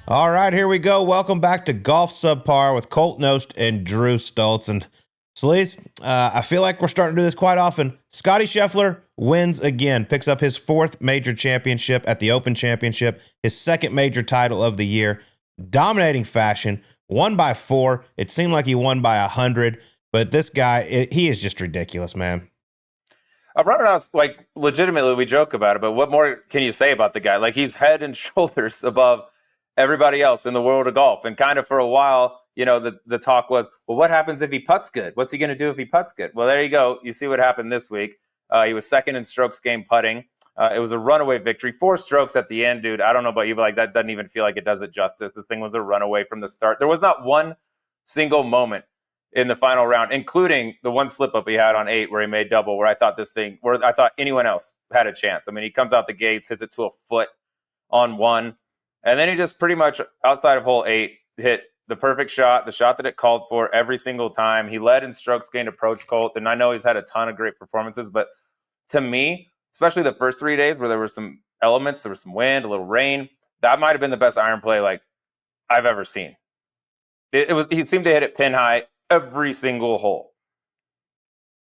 All right, here we go. Welcome back to Golf Subpar with Colt Knost and Drew Stoltz. And Sleaze, I feel like we're starting to do this quite often. Scottie Scheffler wins again, picks up his fourth major championship at the Open Championship, his second major title of the year. Dominating fashion, won by 4. It seemed like he won by 100, but this guy, he is just ridiculous, man. Runner out's like legitimately we joke about it, but what more can you say about the guy? Like he's head and shoulders above everybody else in the world of golf. And kind of for a while, the talk was, well, what happens if he putts good? What's he going to do if he putts good? Well, there you go. You see what happened this week. He was second in strokes gained putting. It was a runaway victory, 4 strokes at the end, dude. I don't know about you, but like that doesn't even feel like it does it justice. This thing was a runaway from the start. There was not one single moment in the final round, including the one slip up he had on 8 where he made double, where I thought anyone else had a chance. I mean, he comes out the gates, hits it to a foot on 1, and then he just pretty much outside of hole 8 hit the perfect shot, the shot that it called for every single time. He led in strokes gained approach, Colt, and I know he's had a ton of great performances, but to me, especially the first 3 days where there were some elements, there was some wind, a little rain, that might have been the best iron play like I've ever seen. He seemed to hit it pin high every single hole.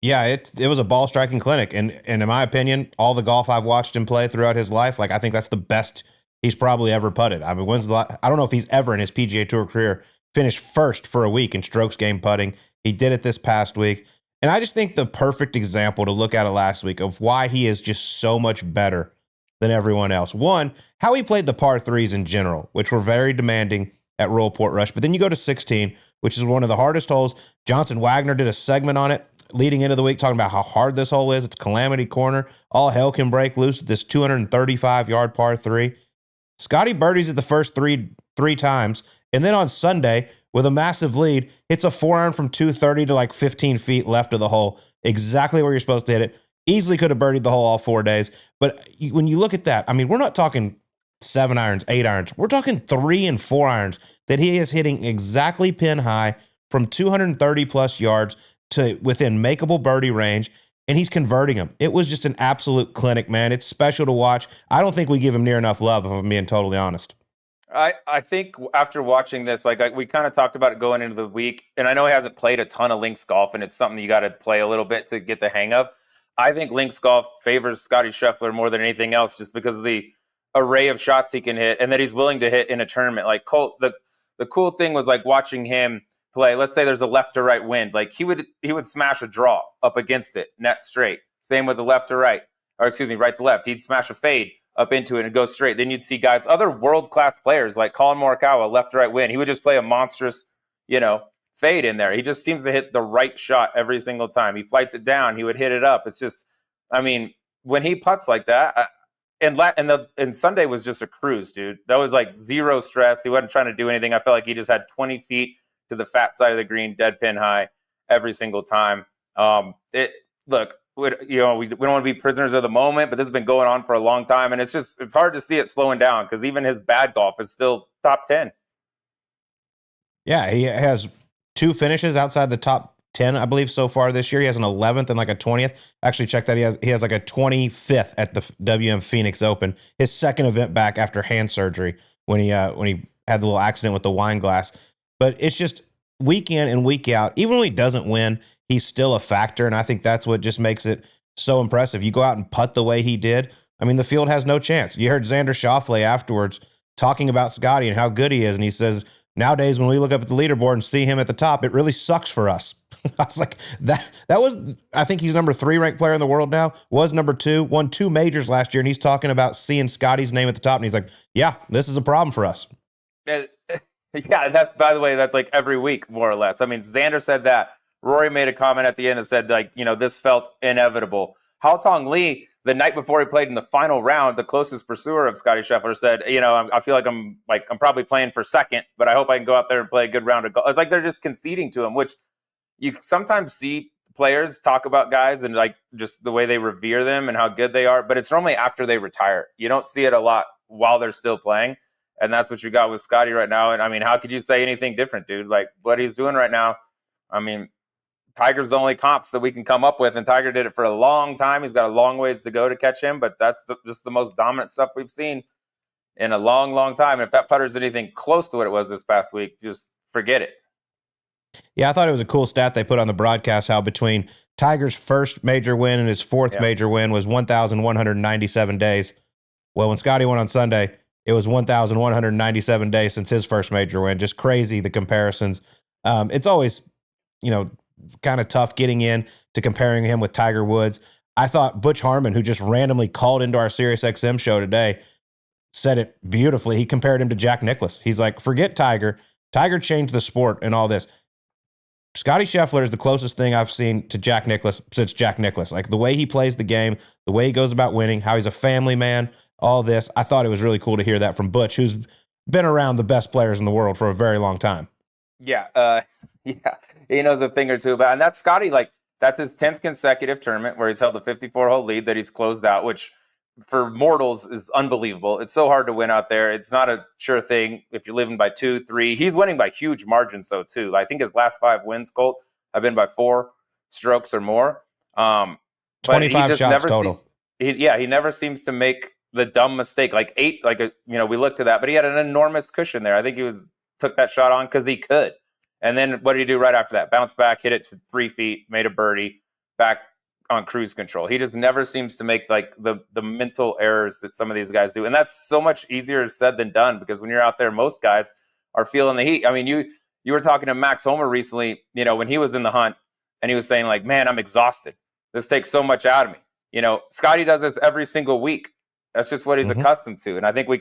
Yeah, it was a ball striking clinic, and in my opinion, all the golf I've watched him play throughout his life, like I think that's the best he's probably ever putted. I mean, I don't know if he's ever in his PGA Tour career finished first for a week in strokes gained putting. He did it this past week, and I just think the perfect example to look at it last week of why he is just so much better than everyone else. One, how he played the par threes in general, which were very demanding at Royal Portrush, but then you go to 16, which is one of the hardest holes. Johnson Wagner did a segment on it leading into the week talking about how hard this hole is. It's Calamity Corner. All hell can break loose at this 235-yard par 3. Scottie birdies it the first three times, and then on Sunday, with a massive lead, hits a 4-iron from 230 to like 15 feet left of the hole, exactly where you're supposed to hit it. Easily could have birdied the hole all 4 days. But when you look at that, I mean, we're not talking 7 irons, 8 irons. We're talking 3 and 4 irons that he is hitting exactly pin high from 230 plus yards to within makeable birdie range, and he's converting them. It was just an absolute clinic, man. It's special to watch. I don't think we give him near enough love, if I'm being totally honest. I think after watching this, like we kind of talked about it going into the week, and I know he hasn't played a ton of links golf, and it's something you got to play a little bit to get the hang of. I think links golf favors Scottie Scheffler more than anything else, just because of the array of shots he can hit, and that he's willing to hit in a tournament. Like Colt, the cool thing was like watching him play. Let's say there's a left to right wind, like he would smash a draw up against it, net straight. Same with the left to right, or excuse me, right to left. He'd smash a fade up into it and go straight. Then you'd see guys, other world-class players like Colin Morikawa, left to right wind. He would just play a monstrous, fade in there. He just seems to hit the right shot every single time. He flights it down. He would hit it up. It's just, I mean, when he putts like that, and Sunday was just a cruise, dude. That was like zero stress. He wasn't trying to do anything. I felt like he just had 20 feet to the fat side of the green, dead pin high every single time. Look, we don't want to be prisoners of the moment, but this has been going on for a long time, and it's hard to see it slowing down because even his bad golf is still top 10. Yeah, he has 2 finishes outside the top 10, I believe, so far this year. He has an 11th and like a 20th. Actually, check that. He has like a 25th at the WM Phoenix Open, his second event back after hand surgery when he had the little accident with the wine glass. But it's just week in and week out. Even when he doesn't win, he's still a factor, and I think that's what just makes it so impressive. You go out and putt the way he did, I mean, the field has no chance. You heard Xander Schauffele afterwards talking about Scottie and how good he is, and he says, nowadays when we look up at the leaderboard and see him at the top, it really sucks for us. I was like, that was, I think he's number 3 ranked player in the world now, was number 2, won 2 majors last year, and he's talking about seeing Scottie's name at the top, and he's like, yeah, this is a problem for us. Yeah, that's, by the way, that's like every week, more or less. I mean, Xander said that. Rory made a comment at the end and said, like, this felt inevitable. Haotong Li, the night before he played in the final round, the closest pursuer of Scottie Scheffler, said, I feel like I'm probably playing for second, but I hope I can go out there and play a good round of golf. It's like they're just conceding to him, which you sometimes see players talk about guys and like just the way they revere them and how good they are, but it's normally after they retire. You don't see it a lot while they're still playing. And that's what you got with Scottie right now. And I mean, how could you say anything different, dude? Like what he's doing right now, I mean, Tiger's the only comps that we can come up with, and Tiger did it for a long time. He's got a long ways to go to catch him, but this is the most dominant stuff we've seen in a long, long time. And if that putter is anything close to what it was this past week, just forget it. Yeah, I thought it was a cool stat they put on the broadcast, how between Tiger's first major win and his fourth major win was 1,197 days. Well, when Scottie won on Sunday, it was 1,197 days since his first major win. Just crazy, the comparisons. It's always, kind of tough getting in to comparing him with Tiger Woods. I thought Butch Harmon, who just randomly called into our SiriusXM show today, said it beautifully. He compared him to Jack Nicklaus. He's like, forget Tiger. Tiger changed the sport and all this. Scottie Scheffler is the closest thing I've seen to Jack Nicklaus since Jack Nicklaus. Like the way he plays the game, the way he goes about winning, how he's a family man, all this. I thought it was really cool to hear that from Butch, who's been around the best players in the world for a very long time. Yeah. He knows a thing or two about, and that's Scottie. Like that's his 10th consecutive tournament where he's held a 54-hole lead that he's closed out, which for mortals is unbelievable. It's so hard to win out there. It's not a sure thing if you're living by 2, 3. He's winning by huge margins, though, too. I think his last 5 wins, Colt, have been by 4 strokes or more. 25 shots total. He never seems to make the dumb mistake. Like 8, we looked at that, but he had an enormous cushion there. I think he took that shot on because he could. And then what did he do right after that? Bounce back, hit it to 3 feet, made a birdie, back on cruise control. He just never seems to make like the mental errors that some of these guys do. And that's so much easier said than done, because when you're out there, most guys are feeling the heat. I mean, you were talking to Max Homer recently, when he was in the hunt, and he was saying like, man, I'm exhausted. This takes so much out of me. Scottie does this every single week. That's just what he's accustomed to. And I think we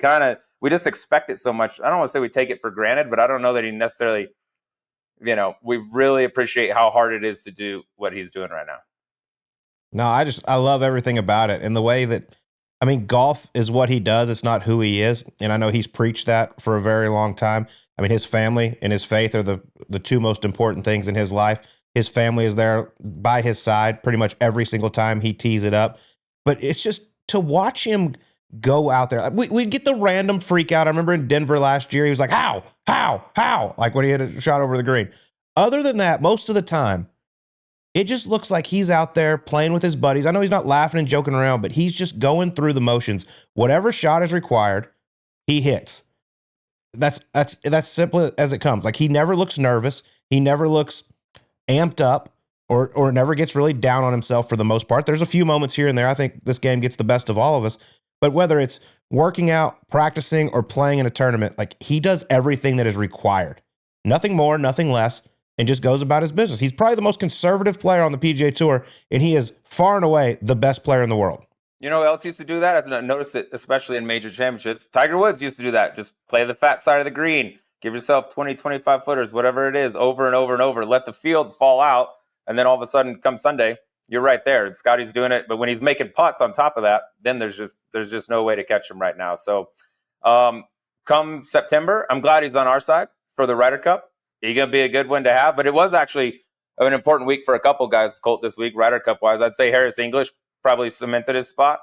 just expect it so much. I don't want to say we take it for granted, but I don't know that he necessarily, we really appreciate how hard it is to do what he's doing right now. No, I love everything about it. And the way that, golf is what he does. It's not who he is. And I know he's preached that for a very long time. His family and his faith are the two most important things in his life. His family is there by his side pretty much every single time he tees it up. But it's just to watch him go out there. We get the random freak out. I remember in Denver last year, he was like, how? Like when he hit a shot over the green. Other than that, most of the time, it just looks like he's out there playing with his buddies. I know he's not laughing and joking around, but he's just going through the motions. Whatever shot is required, he hits. That's simple as it comes. Like he never looks nervous. He never looks amped up or never gets really down on himself for the most part. There's a few moments here and there. I think this game gets the best of all of us. But whether it's working out, practicing, or playing in a tournament, like he does everything that is required. Nothing more, nothing less. And just goes about his business. He's probably the most conservative player on the PGA Tour, and he is far and away the best player in the world. You know who else used to do that? I've noticed it, especially in major championships. Tiger Woods used to do that. Just play the fat side of the green. Give yourself 20, 25 footers, whatever it is, over and over and over. Let the field fall out, and then all of a sudden, come Sunday, you're right there. And Scottie's doing it, but when he's making putts on top of that, then there's just no way to catch him right now. So come September, I'm glad he's on our side for the Ryder Cup. He's going to be a good one to have, but it was actually an important week for a couple guys, Colt, this week, Ryder Cup-wise. I'd say Harris English probably cemented his spot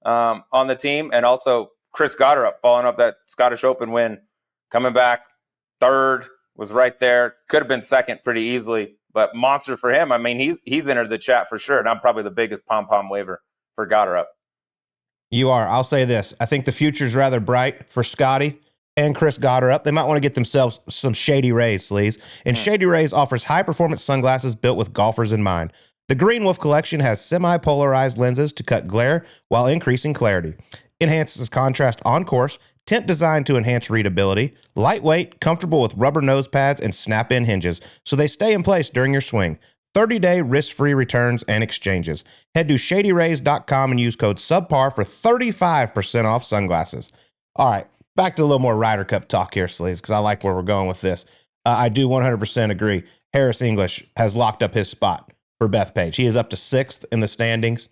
on the team, and also Chris Gotterup following up that Scottish Open win, coming back third, was right there. Could have been second pretty easily, but monster for him. He's entered the chat for sure, and I'm probably the biggest pom-pom waiver for Gotterup. You are. I'll say this. I think the future's rather bright for Scottie and Chris Gotterup. They might want to get themselves some Shady Rays, sleaze. And Shady Rays offers high-performance sunglasses built with golfers in mind. The Green Wolf collection has semi-polarized lenses to cut glare while increasing clarity. Enhances contrast on course, tint designed to enhance readability, lightweight, comfortable with rubber nose pads and snap-in hinges, so they stay in place during your swing. 30-day risk-free returns and exchanges. Head to shadyrays.com and use code SUBPAR for 35% off sunglasses. All right. Back to a little more Ryder Cup talk here, sleaze, because I like where we're going with this. I do 100% agree. Harris English has locked up his spot for Bethpage. He is up to 6th in the standings.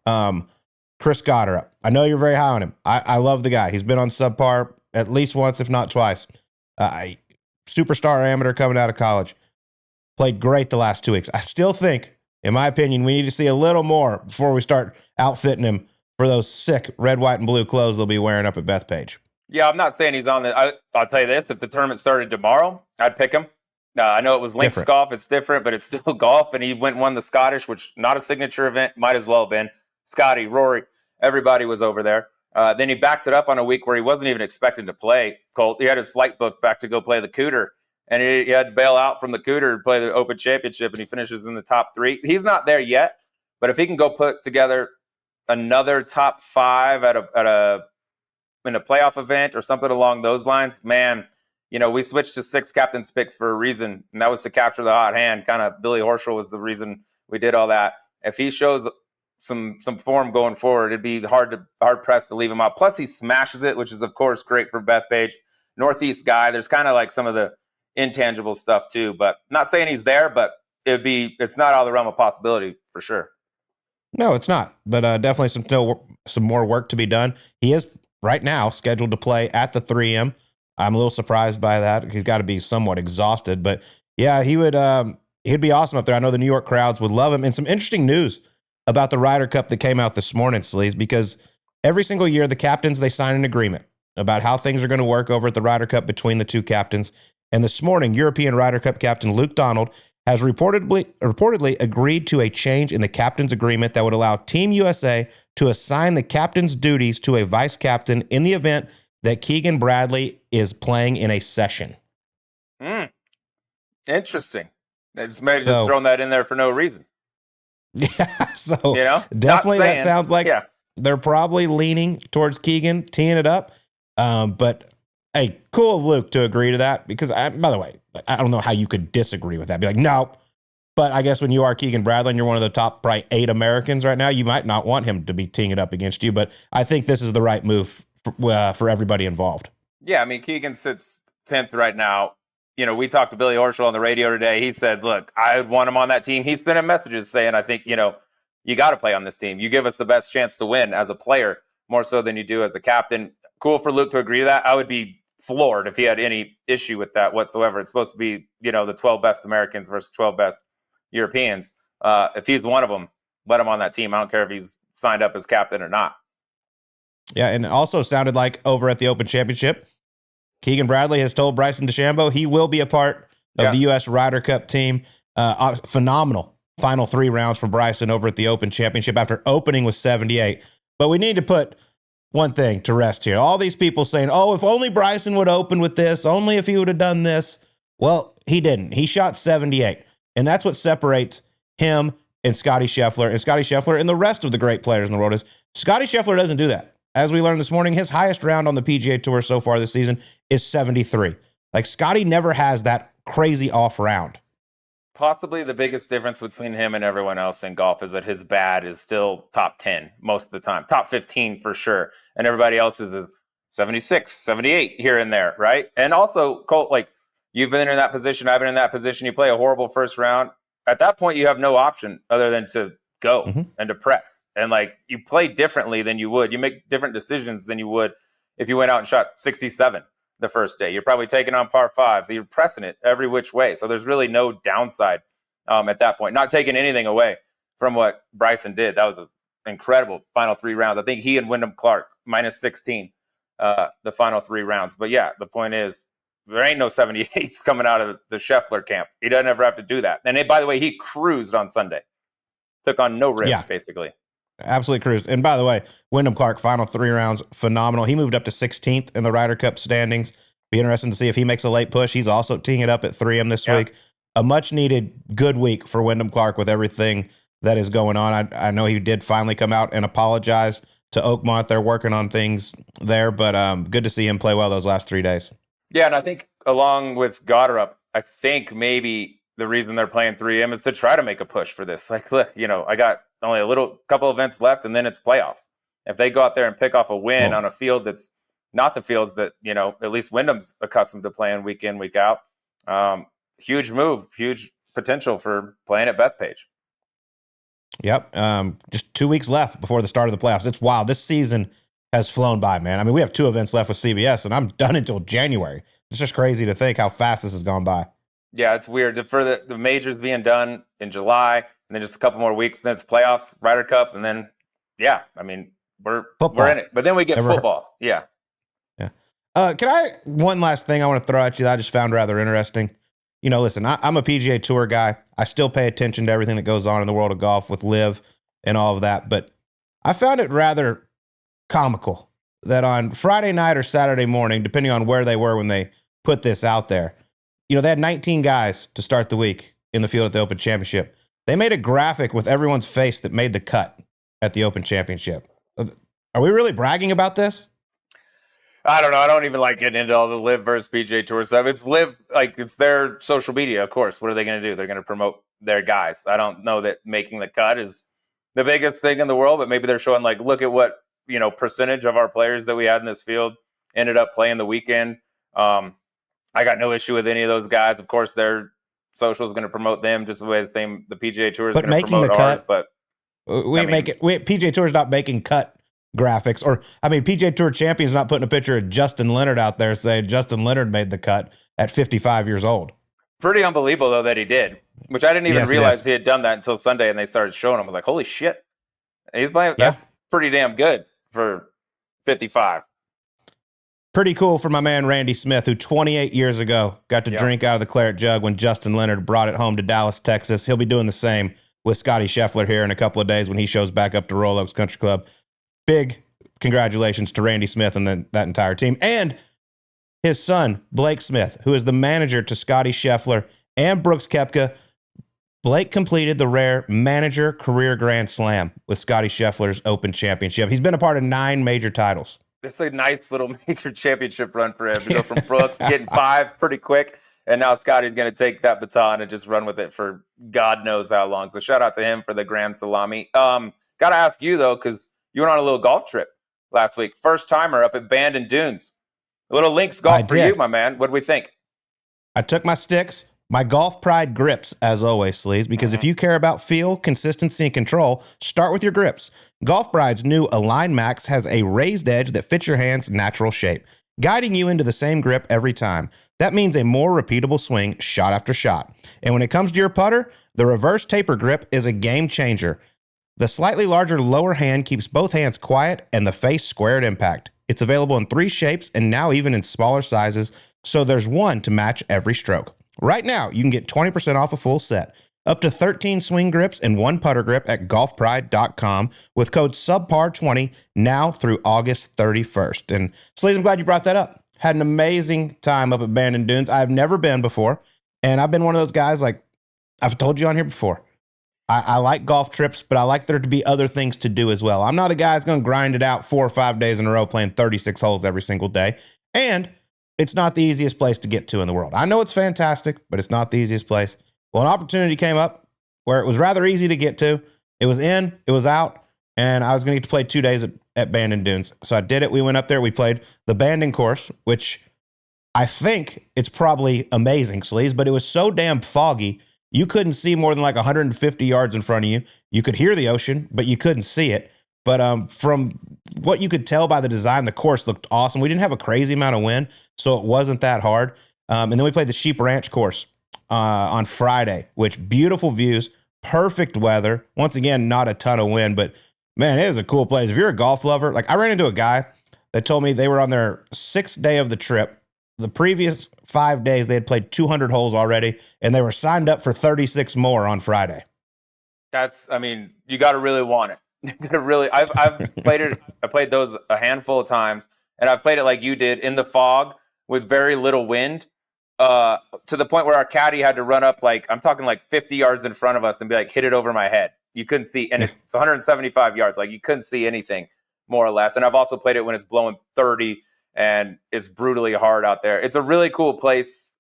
Chris Gotterup, I know you're very high on him. I love the guy. He's been on Subpar at least once, if not twice. Superstar amateur coming out of college. Played great the last 2 weeks. I still think, in my opinion, we need to see a little more before we start outfitting him for those sick red, white, and blue clothes they'll be wearing up at Bethpage. Yeah, I'm not saying he's on the. I'll tell you this: if the tournament started tomorrow, I'd pick him. I know it was links golf; it's different, but it's still golf. And he went and won the Scottish, which not a signature event, might as well have been. Scottie, Rory, everybody was over there. Then he backs it up on a week where he wasn't even expecting to play Colt. He had his flight booked back to go play the Cooter, and he had to bail out from the Cooter to play the Open Championship, and he finishes in the top 3. He's not there yet, but if he can go put together another top 5 in a playoff event or something along those lines, man, we switched to 6 captain's picks for a reason, and that was to capture the hot hand. Kind of Billy Horschel was the reason we did all that. If he shows some form going forward, it'd be hard pressed to leave him out. Plus, he smashes it, which is of course great for Bethpage. Northeast guy. There's kind of like some of the intangible stuff too, but not saying he's there, but it's not out of the realm of possibility for sure. No, it's not, but definitely some more work to be done. He is right now scheduled to play at the 3M. I'm a little surprised by that. He's got to be somewhat exhausted, but yeah, he'd be awesome up there. I know the New York crowds would love him. And some interesting news about the Ryder Cup that came out this morning, Sleaze, because every single year the captains, they sign an agreement about how things are going to work over at the Ryder Cup between the 2 captains. And this morning, European Ryder Cup captain Luke Donald has reportedly agreed to a change in the captain's agreement that would allow Team USA to assign the captain's duties to a vice captain in the event that Keegan Bradley is playing in a session. Interesting. They just maybe just throwing that in there for no reason. Yeah, so definitely that sounds like they're probably leaning towards Keegan teeing it up. But hey, cool of Luke to agree to that, because by the way, I don't know how you could disagree with that. Be like, no. But I guess when you are Keegan Bradley and you're one of the top probably 8 Americans right now, you might not want him to be teeing it up against you. But I think this is the right move for everybody involved. Yeah, I mean, Keegan sits 10th right now. We talked to Billy Horschel on the radio today. He said, look, I want him on that team. He sent him messages saying, I think, you got to play on this team. You give us the best chance to win as a player, more so than you do as a captain. Cool for Luke to agree to that. I would be floored if he had any issue with that whatsoever. It's supposed to be, the 12 best Americans versus 12 best Europeans. If he's one of them, let him on that team. I don't care if he's signed up as captain or not. Yeah, and it also sounded like over at the Open Championship, Keegan Bradley has told Bryson DeChambeau he will be a part of the U.S. Ryder Cup team. Phenomenal final 3 rounds for Bryson over at the Open Championship after opening with 78. But we need to put one thing to rest here. All these people saying, oh, if only Bryson would open with this, only if he would have done this. Well, he didn't. He shot 78. And that's what separates him and Scottie Scheffler. And Scottie Scheffler and the rest of the great players in the world is Scottie Scheffler doesn't do that. As we learned this morning, his highest round on the PGA Tour so far this season is 73. Like, Scottie never has that crazy off round. Possibly the biggest difference between him and everyone else in golf is that his bad is still top 10 most of the time, top 15 for sure. And everybody else is a 76, 78 here and there, right? And also, Colt, like, you've been in that position, I've been in that position. You play a horrible first round. At that point, you have no option other than to go and to press. And like, you play differently than you would. You make different decisions than you would if you went out and shot 67 the first day. You're probably taking on par 5s. So you're pressing it every which way. So there's really no downside at that point. Not taking anything away from what Bryson did. That was an incredible final 3 rounds. I think he and Wyndham Clark minus 16 the final 3 rounds. But yeah, the point is, there ain't no 78s coming out of the Scheffler camp. He doesn't ever have to do that. And by the way, he cruised on Sunday. Took on no risk, basically. Absolutely cruised. And by the way, Wyndham Clark, final 3 rounds, phenomenal. He moved up to 16th in the Ryder Cup standings. Be interesting to see if he makes a late push. He's also teeing it up at 3M this week. A much-needed good week for Wyndham Clark with everything that is going on. I know he did finally come out and apologize to Oakmont. They're working on things there, but good to see him play well those last 3 days. Yeah, and I think along with Goddard, I think maybe the reason they're playing 3M is to try to make a push for this. Like, look, I got only a couple events left, and then it's playoffs. If they go out there and pick off a win on a field that's not the fields that, at least Wyndham's accustomed to playing week in, week out, huge move, huge potential for playing at Bethpage. Yep. Just 2 weeks left before the start of the playoffs. It's wild. This season has flown by, man. I mean, we have 2 events left with CBS, and I'm done until January. It's just crazy to think how fast this has gone by. Yeah, it's weird. For the majors being done in July, and then just a couple more weeks, then it's playoffs, Ryder Cup, and then, I mean, we're in it. But then we get football. Yeah. One last thing I want to throw at you that I just found rather interesting. Listen, I'm a PGA Tour guy. I still pay attention to everything that goes on in the world of golf with LIV and all of that, but I found it rather comical that on Friday night or Saturday morning, depending on where they were when they put this out there, they had 19 guys to start the week in the field at the Open Championship. They made a graphic with everyone's face that made the cut at the Open Championship. Are we really bragging about this? I don't know. I don't even like getting into all the Live versus PGA Tour stuff. It's Live, it's their social media, of course. What are they going to do? They're going to promote their guys. I don't know that making the cut is the biggest thing in the world, but maybe they're showing look at what, percentage of our players that we had in this field ended up playing the weekend. I got no issue with any of those guys. Of course, their social is going to promote them just the way the PGA Tour is going to promote ours. But PGA Tour is not making cut graphics, PGA Tour champion's not putting a picture of Justin Leonard out there saying Justin Leonard made the cut at 55 years old. Pretty unbelievable though that he did, which I didn't even realize he had done that until Sunday, and they started showing him. I was like, holy shit, he's playing. Yeah. That's pretty damn good for 55. Pretty cool for my man Randy Smith, who 28 years ago got to drink out of the claret jug when Justin Leonard brought it home to Dallas, Texas. He'll be doing the same with Scottie Scheffler here in a couple of days when he shows back up to Royal Oaks Country Club. Big congratulations to Randy Smith and that entire team. And his son, Blake Smith, who is the manager to Scottie Scheffler and Brooks Koepka. Blake completed the rare manager career grand slam with Scottie Scheffler's Open Championship. He's been a part of 9 major titles. This is a nice little major championship run for him to go from Brooks getting 5 pretty quick. And now Scottie's going to take that baton and just run with it for God knows how long. So shout out to him for the grand salami. Got to ask you, though, because you went on a little golf trip last week. First timer up at Bandon Dunes. A little links golf for you, my man. What do we think? I took my sticks, my Golf Pride grips, as always, Sleaze, because if you care about feel, consistency, and control, start with your grips. Golf Pride's new Align Max has a raised edge that fits your hand's natural shape, guiding you into the same grip every time. That means a more repeatable swing shot after shot. And when it comes to your putter, the reverse taper grip is a game changer. The slightly larger lower hand keeps both hands quiet and the face square at impact. It's available in 3 shapes and now even in smaller sizes, so there's one to match every stroke. Right now, you can get 20% off a full set, up to 13 swing grips and 1 putter grip at golfpride.com with code SUBPAR20 now through August 31st. And Sleaze, I'm glad you brought that up. Had an amazing time up at Bandon Dunes. I've never been before, and I've been one of those guys, like I've told you on here before. I like golf trips, but I like there to be other things to do as well. I'm not a guy that's going to grind it out 4 or 5 days in a row playing 36 holes every single day. And it's not the easiest place to get to in the world. I know it's fantastic, but it's not the easiest place. Well, an opportunity came up where it was rather easy to get to. It was in, it was out, and I was going to get to play 2 days at Bandon Dunes. So I did it. We went up there. We played the Bandon course, which I think it's probably amazing, Sleaze, but it was so damn foggy. You couldn't see more than 150 yards in front of you. You could hear the ocean, but you couldn't see it. But from what you could tell by the design, the course looked awesome. We didn't have a crazy amount of wind, so it wasn't that hard. And then we played the Sheep Ranch course on Friday, which beautiful views, perfect weather. Once again, not a ton of wind, but man, it is a cool place. If you're a golf lover, I ran into a guy that told me they were on their 6th day of the trip. The previous 5 days, they had played 200 holes already, and they were signed up for 36 more on Friday. You got to really want it. I've played it. I played those a handful of times, and I've played it like you did in the fog with very little wind, to the point where our caddy had to run up, I'm talking 50 yards in front of us and be hit it over my head. You couldn't see, and it's 175 yards. You couldn't see anything, more or less. And I've also played it when it's blowing 30 and it's brutally hard out there. It's a really cool place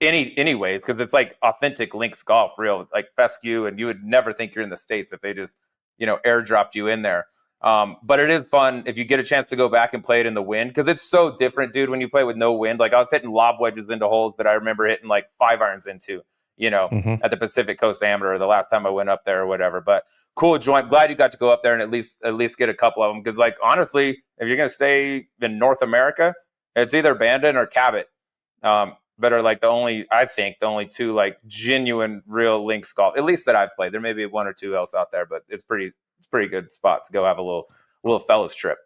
anyways, because it's authentic links golf, real fescue, and you would never think you're in the States if they just airdropped you in there. But it is fun if you get a chance to go back and play it in the wind, because it's so different, dude, when you play with no wind. I was hitting lob wedges into holes that I remember hitting 5 irons into, at the Pacific Coast Amateur the last time I went up there or whatever. But cool joint. Glad you got to go up there and at least get a couple of them, because honestly, if you're going to stay in North America, it's either Bandon or Cabot that are the only 2 genuine real links golf, at least that I've played. There may be 1 or 2 else out there, but it's pretty good spot to go have a little fellas trip.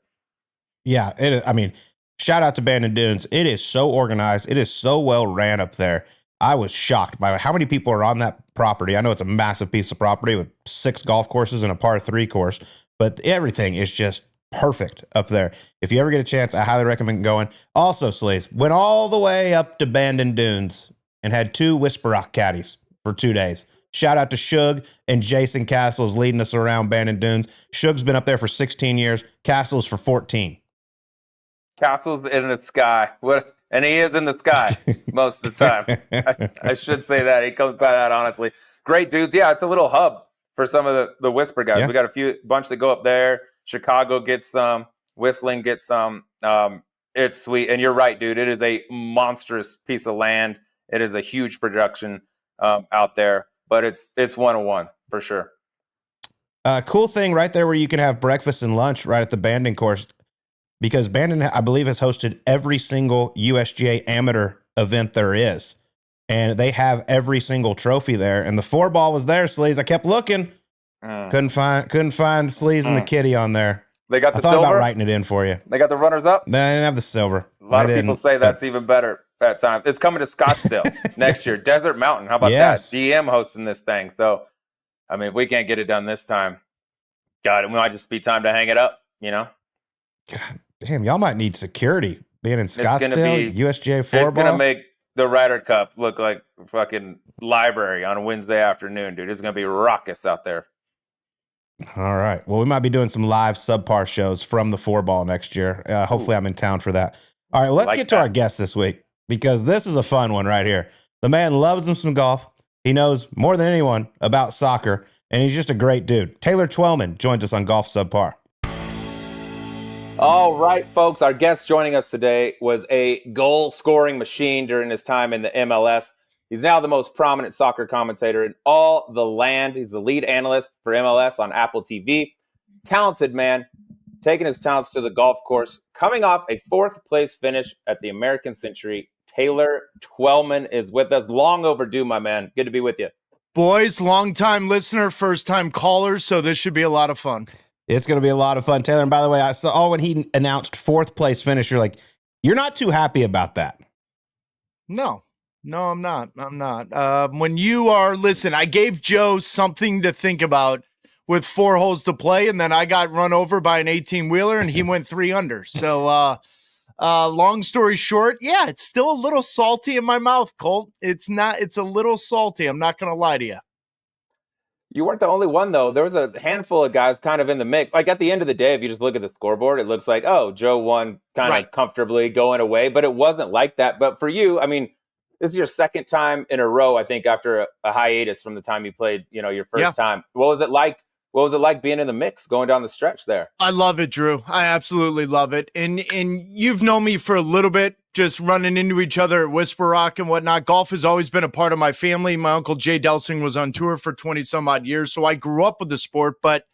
Yeah, it is. Shout out to Bandon Dunes. It is so organized. It is so well ran up there. I was shocked by how many people are on that property. I know it's a massive piece of property with 6 golf courses and a par 3 course, but everything is just perfect up there. If you ever get a chance, I highly recommend going. Also, Sleaze, went all the way up to Bandon Dunes and had 2 Whisper Rock caddies for 2 days. Shout out to Shug and Jason Castles leading us around Bandon Dunes. Shug's been up there for 16 years. Castles for 14. Castle's in the sky. And he is in the sky most of the time. I should say that. He comes by that honestly. Great dudes. Yeah, it's a little hub for some of the Whisper guys. Yeah. We got a bunch that go up there. Chicago gets some. Whistling gets some. It's sweet. And you're right, dude. It is a monstrous piece of land. It is a huge production out there. But it's 101 for sure. Cool thing right there where you can have breakfast and lunch right at the Bandon course, because Bandon, I believe, has hosted every single USGA amateur event there is. And they have every single trophy there. And the 4-ball was there, Sleaze. I kept looking. Couldn't find Sleaze and the kitty on there. They got the silver. I thought about writing it in for you. They got the runners up? No, they didn't have the silver. A lot of people say that's even better that time. It's coming to Scottsdale next year. Desert Mountain. How about that? DM hosting this thing. So, I mean, if we can't get it done this time, God, it might just be time to hang it up, you know? God damn, y'all might need security being in Scottsdale, USGA 4-ball. It's going to make the Ryder Cup look like a fucking library on a Wednesday afternoon, dude. It's going to be raucous out there. All right. Well, we might be doing some live Subpar shows from the 4-ball next year. Hopefully I'm in town for that. All right, let's get to our guest this week, because this is a fun one right here. The man loves him some golf. He knows more than anyone about soccer, and he's just a great dude. Taylor Twellman joins us on Golf Subpar. All right, folks. Our guest joining us today was a goal-scoring machine during his time in the MLS. He's now the most prominent soccer commentator in all the land. He's the lead analyst for MLS on Apple TV. Talented man, taking his talents to the golf course. Coming off a 4th-place finish at the American Century, Taylor Twellman is with us. Long overdue, my man. Good to be with you. Boys, long-time listener, first-time caller, so this should be a lot of fun. It's going to be a lot of fun, Taylor. And by the way, I saw when he announced 4th-place finish, you're like, you're not too happy about that. No, I'm not. When you are, listen, I gave Joe something to think about with 4 holes to play, and then I got run over by an 18-wheeler, and he went 3 under. So, long story short, yeah, it's still a little salty in my mouth, Colt. It's a little salty. I'm not going to lie to you. You weren't the only one, though. There was a handful of guys kind of in the mix. Like, at the end of the day, if you just look at the scoreboard, it looks like, oh, Joe won kind of comfortably going away, but it wasn't like that. But for you, I mean, this is your 2nd time in a row, I think, after a hiatus from the time you played, your first time. What was it like? What was it like being in the mix going down the stretch there? I love it, Drew. I absolutely love it. And you've known me for a little bit, just running into each other at Whisper Rock and whatnot. Golf has always been a part of my family. My uncle Jay Delsing was on tour for 20 some odd years. So I grew up with the sport. But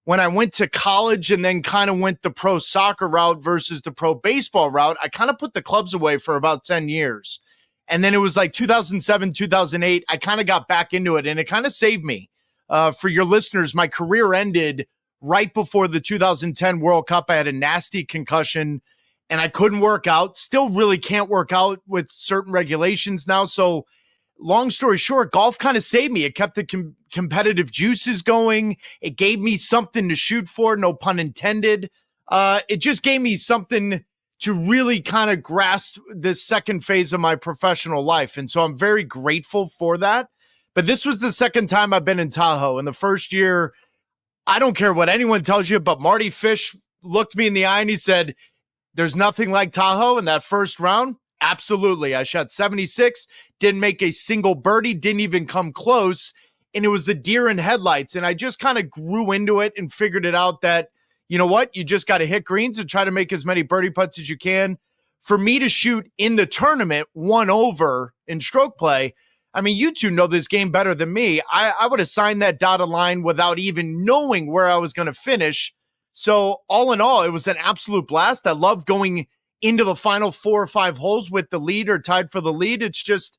when I went to college and then kind of went the pro soccer route versus the pro baseball route, I kind of put the clubs away for about 10 years. And then it was like 2007, 2008, I kind of got back into it, and it kind of saved me. For your listeners, my career ended right before the 2010 World Cup. I had a nasty concussion, and I couldn't work out. Still really can't work out with certain regulations now. So long story short, golf kind of saved me. It kept the competitive juices going. It gave me something to shoot for, no pun intended. It just gave me something to really kind of grasp this second phase of my professional life. And so I'm very grateful for that. But this was the 2nd time I've been in Tahoe. And the first year, I don't care what anyone tells you, but Marty Fish looked me in the eye and he said, there's nothing like Tahoe in that first round. Absolutely. I shot 76, didn't make a single birdie, didn't even come close. And it was a deer in headlights. And I just kind of grew into it and figured it out that, you know what? You just got to hit greens and try to make as many birdie putts as you can. For me to shoot in the tournament 1 over in stroke play, I mean, you two know this game better than me. I would have signed that dotted line without even knowing where I was going to finish. So all in all, it was an absolute blast. I love going into the final 4 or 5 holes with the lead or tied for the lead. It's just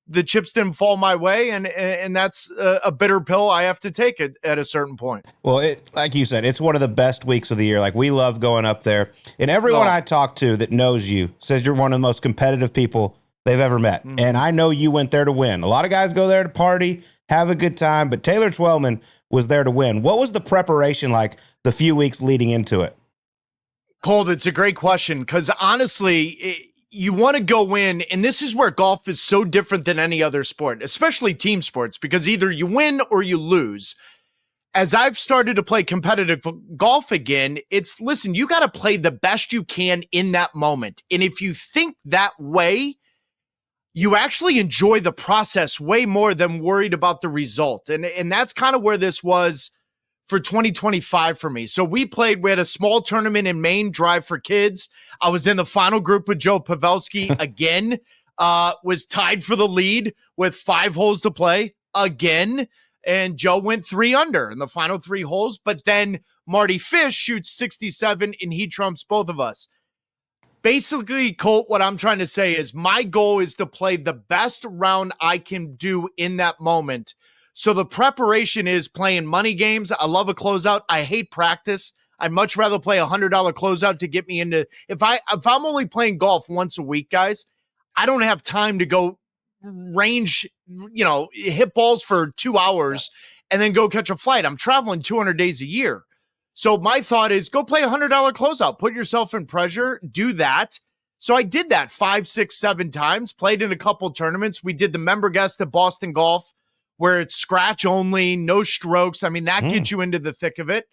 the chips didn't fall my way, and that's a bitter pill I have to take at a certain point. Well, like you said, it's one of the best weeks of the year. Like, we love going up there. And everyone I talk to that knows you says you're one of the most competitive people they've ever met. Mm-hmm. And I know you went there to win. A lot of guys go there to party, have a good time, but Taylor Twellman was there to win. What was the preparation like the few weeks leading into it? Colt, it's a great question because honestly, you want to go in, and this is where golf is so different than any other sport, especially team sports, because either you win or you lose. As I've started to play competitive golf again, it's listen, you got to play the best you can in that moment. And if you think that way, you actually enjoy the process way more than worried about the result. And that's kind of where this was for 2025 for me. So we had a small tournament in Maine, Drive for Kids. I was in the final group with Joe Pavelski again, was tied for the lead with 5 holes to play again. And Joe went 3 under in the final 3 holes. But then Marty Fish shoots 67 and he trumps both of us. Basically, Colt, what I'm trying to say is my goal is to play the best round I can do in that moment. So the preparation is playing money games. I love a closeout. I hate practice. I'd much rather play $100 closeout to get me into, if I'm only playing golf once a week, guys, I don't have time to go range, hit balls for 2 hours and then go catch a flight. I'm traveling 200 days a year. So my thought is go play $100 closeout, put yourself in pressure, do that. So I did that 5, 6, 7 times, played in a couple tournaments. We did the member guest at Boston Golf where it's scratch only, no strokes. I mean, that gets you into the thick of it.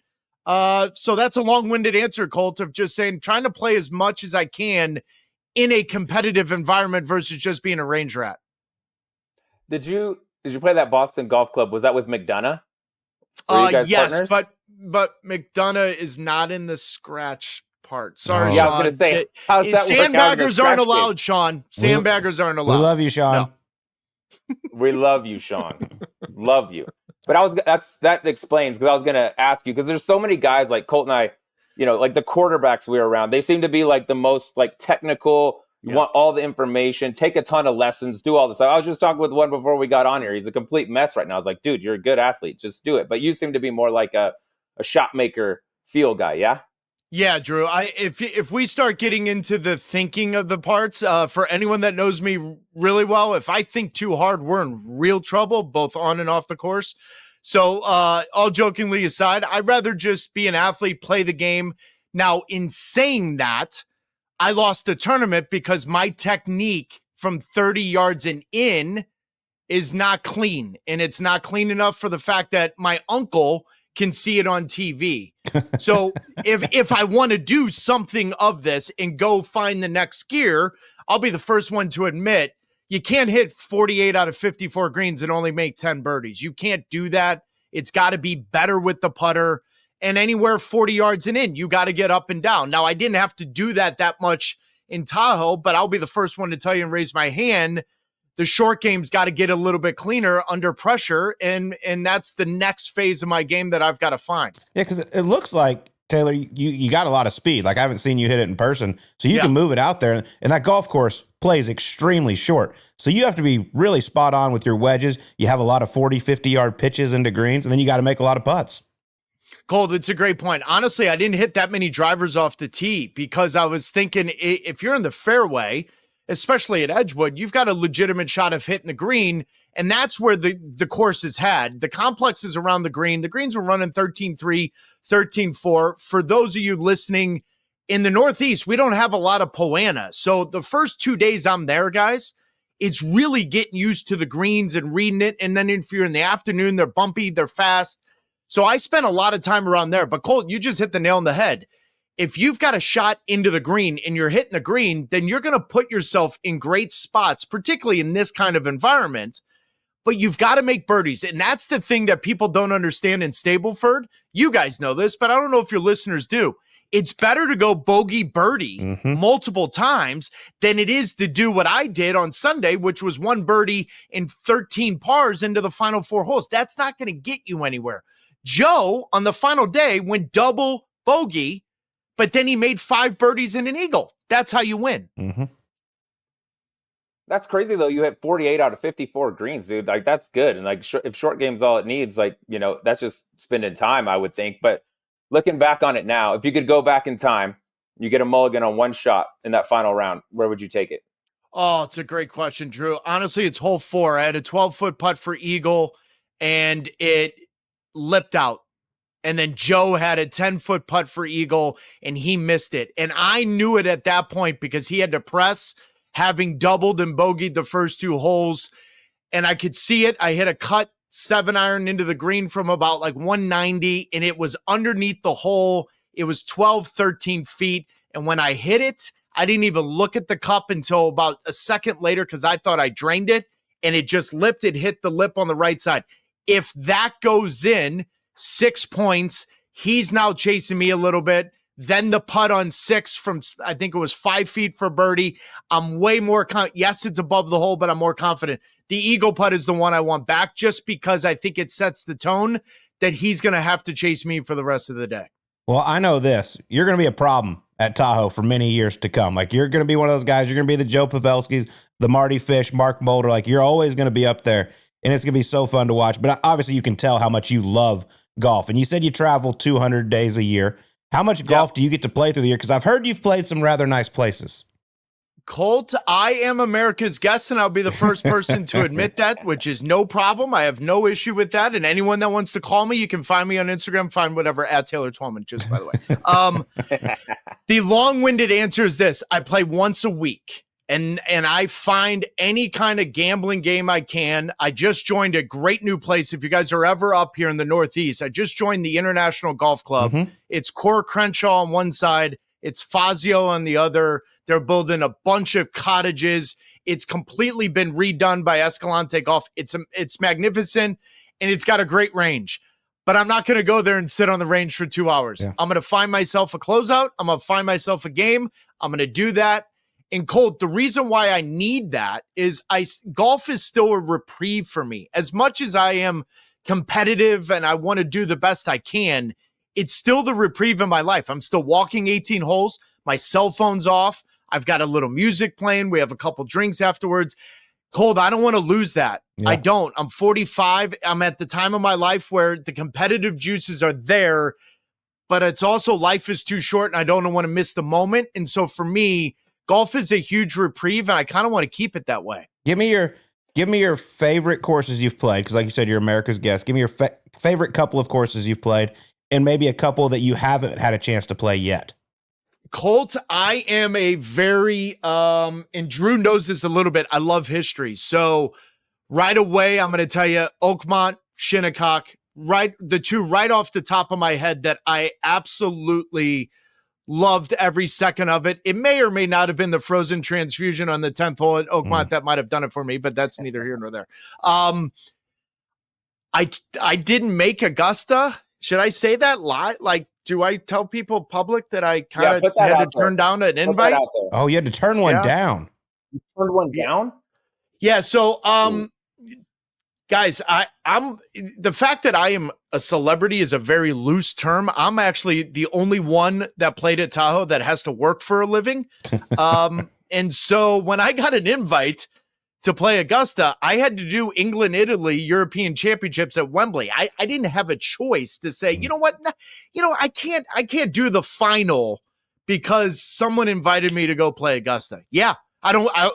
So that's a long-winded answer, Colt, of just saying, trying to play as much as I can in a competitive environment versus just being a range rat. Did you play that Boston Golf Club? Was that with McDonough? Yes, partners? but McDonough is not in the scratch part. Sorry, Yeah, Sean. I was going to say, how's that sandbaggers aren't allowed, Sean. Sandbaggers aren't allowed. We love you, Sean. No. We love you, Sean. Love you. But that explains, because I was going to ask you, because there's so many guys like Colt and I, like the quarterbacks we were around, they seem to be like the most like technical. You want all the information, take a ton of lessons, do all this. I was just talking with one before we got on here. He's a complete mess right now. I was like, dude, you're a good athlete. Just do it. But you seem to be more like a shot maker feel guy. Yeah. Yeah, Drew. If we start getting into the thinking of the parts, for anyone that knows me really well, if I think too hard, we're in real trouble, both on and off the course. So all jokingly aside, I'd rather just be an athlete, play the game. Now, in saying that, I lost the tournament because my technique from 30 yards and in is not clean. And it's not clean enough for the fact that my uncle can see it on TV. So if I want to do something of this and go find the next skier, I'll be the first one to admit you can't hit 48 out of 54 greens and only make 10 birdies. You can't do that. It's got to be better with the putter. And anywhere 40 yards and in, you got to get up and down. Now, I didn't have to do that much in Tahoe, but I'll be the first one to tell you and raise my hand. The short game's got to get a little bit cleaner under pressure, and that's the next phase of my game that I've got to find. Yeah, because it looks like, Taylor, you got a lot of speed. Like, I haven't seen you hit it in person, so you can move it out there. And that golf course plays extremely short. So you have to be really spot on with your wedges. You have a lot of 40, 50-yard pitches into greens, and then you got to make a lot of putts. Colt, it's a great point. Honestly, I didn't hit that many drivers off the tee because I was thinking if you're in the fairway, especially at Edgewood, you've got a legitimate shot of hitting the green, and that's where the course is had. The complex is around the green. The greens were running 13-3, 13-4. For those of you listening in the Northeast, we don't have a lot of Poana. So the first 2 days I'm there, guys, it's really getting used to the greens and reading it. And then if you're in the afternoon, they're bumpy, they're fast. So I spent a lot of time around there. But Colt, you just hit the nail on the head. If you've got a shot into the green and you're hitting the green, then you're going to put yourself in great spots, particularly in this kind of environment. But you've got to make birdies. And that's the thing that people don't understand in Stableford. You guys know this, but I don't know if your listeners do. It's better to go bogey birdie multiple times than it is to do what I did on Sunday, which was 1 birdie and 13 pars into the final 4 holes. That's not going to get you anywhere. Joe, on the final day, went double bogey, but then he made 5 birdies and an eagle. That's how you win. That's crazy, though. You hit 48 out of 54 greens, dude. Like, that's good. And, like, if short game's all it needs, like, that's just spending time, I would think. But looking back on it now, if you could go back in time, you get a mulligan on 1 shot in that final round, where would you take it? Oh, it's a great question, Drew. Honestly, it's hole 4. I had a 12-foot putt for eagle, and it lipped out. And then Joe had a 10-foot putt for eagle, and he missed it. And I knew it at that point because he had to press, having doubled and bogeyed the first 2 holes. And I could see it. I hit a cut 7-iron into the green from about like 190, and it was underneath the hole. It was 12, 13 feet. And when I hit it, I didn't even look at the cup until about a second later because I thought I drained it, and it just lipped. It hit the lip on the right side. If that goes in, 6 points. He's now chasing me a little bit. Then the putt on 6 from, I think it was 5 feet for birdie. I'm way more, yes, it's above the hole, but I'm more confident. The eagle putt is the one I want back just because I think it sets the tone that he's going to have to chase me for the rest of the day. Well, I know this. You're going to be a problem at Tahoe for many years to come. Like, you're going to be one of those guys. You're going to be the Joe Pavelskis, the Marty Fish, Mark Mulder. Like, you're always going to be up there, and it's going to be so fun to watch. But obviously, you can tell how much you love golf. And you said you travel 200 days a year. How much golf do you get to play through the year? Because I've heard you've played some rather nice places. Colt, I am America's guest, and I'll be the first person to admit that, which is no problem. I have no issue with that. And anyone that wants to call me, you can find me on Instagram, find whatever, at Taylor Twellman, just by the way. The long-winded answer is this. I play once a week. And I find any kind of gambling game I can. I just joined a great new place. If you guys are ever up here in the Northeast, I just joined the International Golf Club. Mm-hmm. It's Core Crenshaw on one side. It's Fazio on the other. They're building a bunch of cottages. It's completely been redone by Escalante Golf. It's magnificent, and it's got a great range. But I'm not going to go there and sit on the range for 2 hours. Yeah. I'm going to find myself a closeout. I'm going to find myself a game. I'm going to do that. And Colt, the reason why I need that is golf is still a reprieve for me. As much as I am competitive and I want to do the best I can, it's still the reprieve in my life. I'm still walking 18 holes. My cell phone's off. I've got a little music playing. We have a couple drinks afterwards. Colt, I don't want to lose that. Yeah. I don't. I'm 45. I'm at the time of my life where the competitive juices are there, but it's also life is too short and I don't want to miss the moment. And so for me, golf is a huge reprieve, and I kind of want to keep it that way. Give me your favorite courses you've played, because like you said, you're America's guest. Give me your favorite couple of courses you've played, and maybe a couple that you haven't had a chance to play yet. Colt, I am a very, and Drew knows this a little bit, I love history. So right away, I'm going to tell you Oakmont, Shinnecock, the two right off the top of my head that I absolutely loved every second of it. It may or may not have been the frozen transfusion on the 10th hole at Oakmont that might have done it for me, but that's neither here nor there. I didn't make Augusta. Should I say that lie? Like, do I tell people public that I kind of had to turn down an invite? Oh, you had to turn one down. You turned one down? Yeah. So, guys, I'm the fact that I am a celebrity is a very loose term. I'm actually the only one that played at Tahoe that has to work for a living. And so when I got an invite to play Augusta, I had to do England, Italy, European Championships at Wembley. I didn't have a choice to say, you know what? I can't do the final because someone invited me to go play Augusta. Yeah, I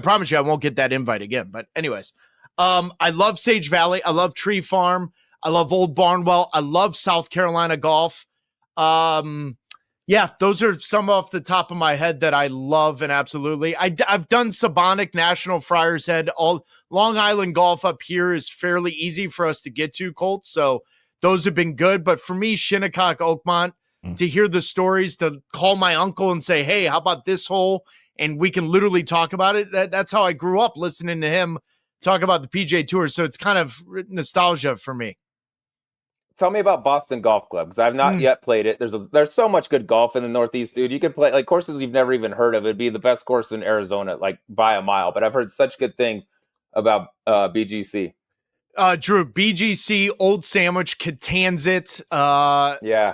promise you I won't get that invite again. But anyways, I love Sage Valley. I love Tree Farm. I love Old Barnwell. I love South Carolina golf. Yeah, those are some off the top of my head that I love and absolutely. I've done Sabonic, National, Friars Head. All Long Island golf up here is fairly easy for us to get to, Colt. So those have been good. But for me, Shinnecock, Oakmont, to hear the stories, to call my uncle and say, hey, how about this hole? And we can literally talk about it. That's how I grew up, listening to him talk about the PGA Tour. So it's kind of nostalgia for me. Tell me about Boston Golf Club, because I've not yet played it. There's so much good golf in the Northeast, dude. You could play like courses you've never even heard of. It'd be the best course in Arizona, like by a mile. But I've heard such good things about BGC. Drew, BGC, Old Sandwich, Catanzit,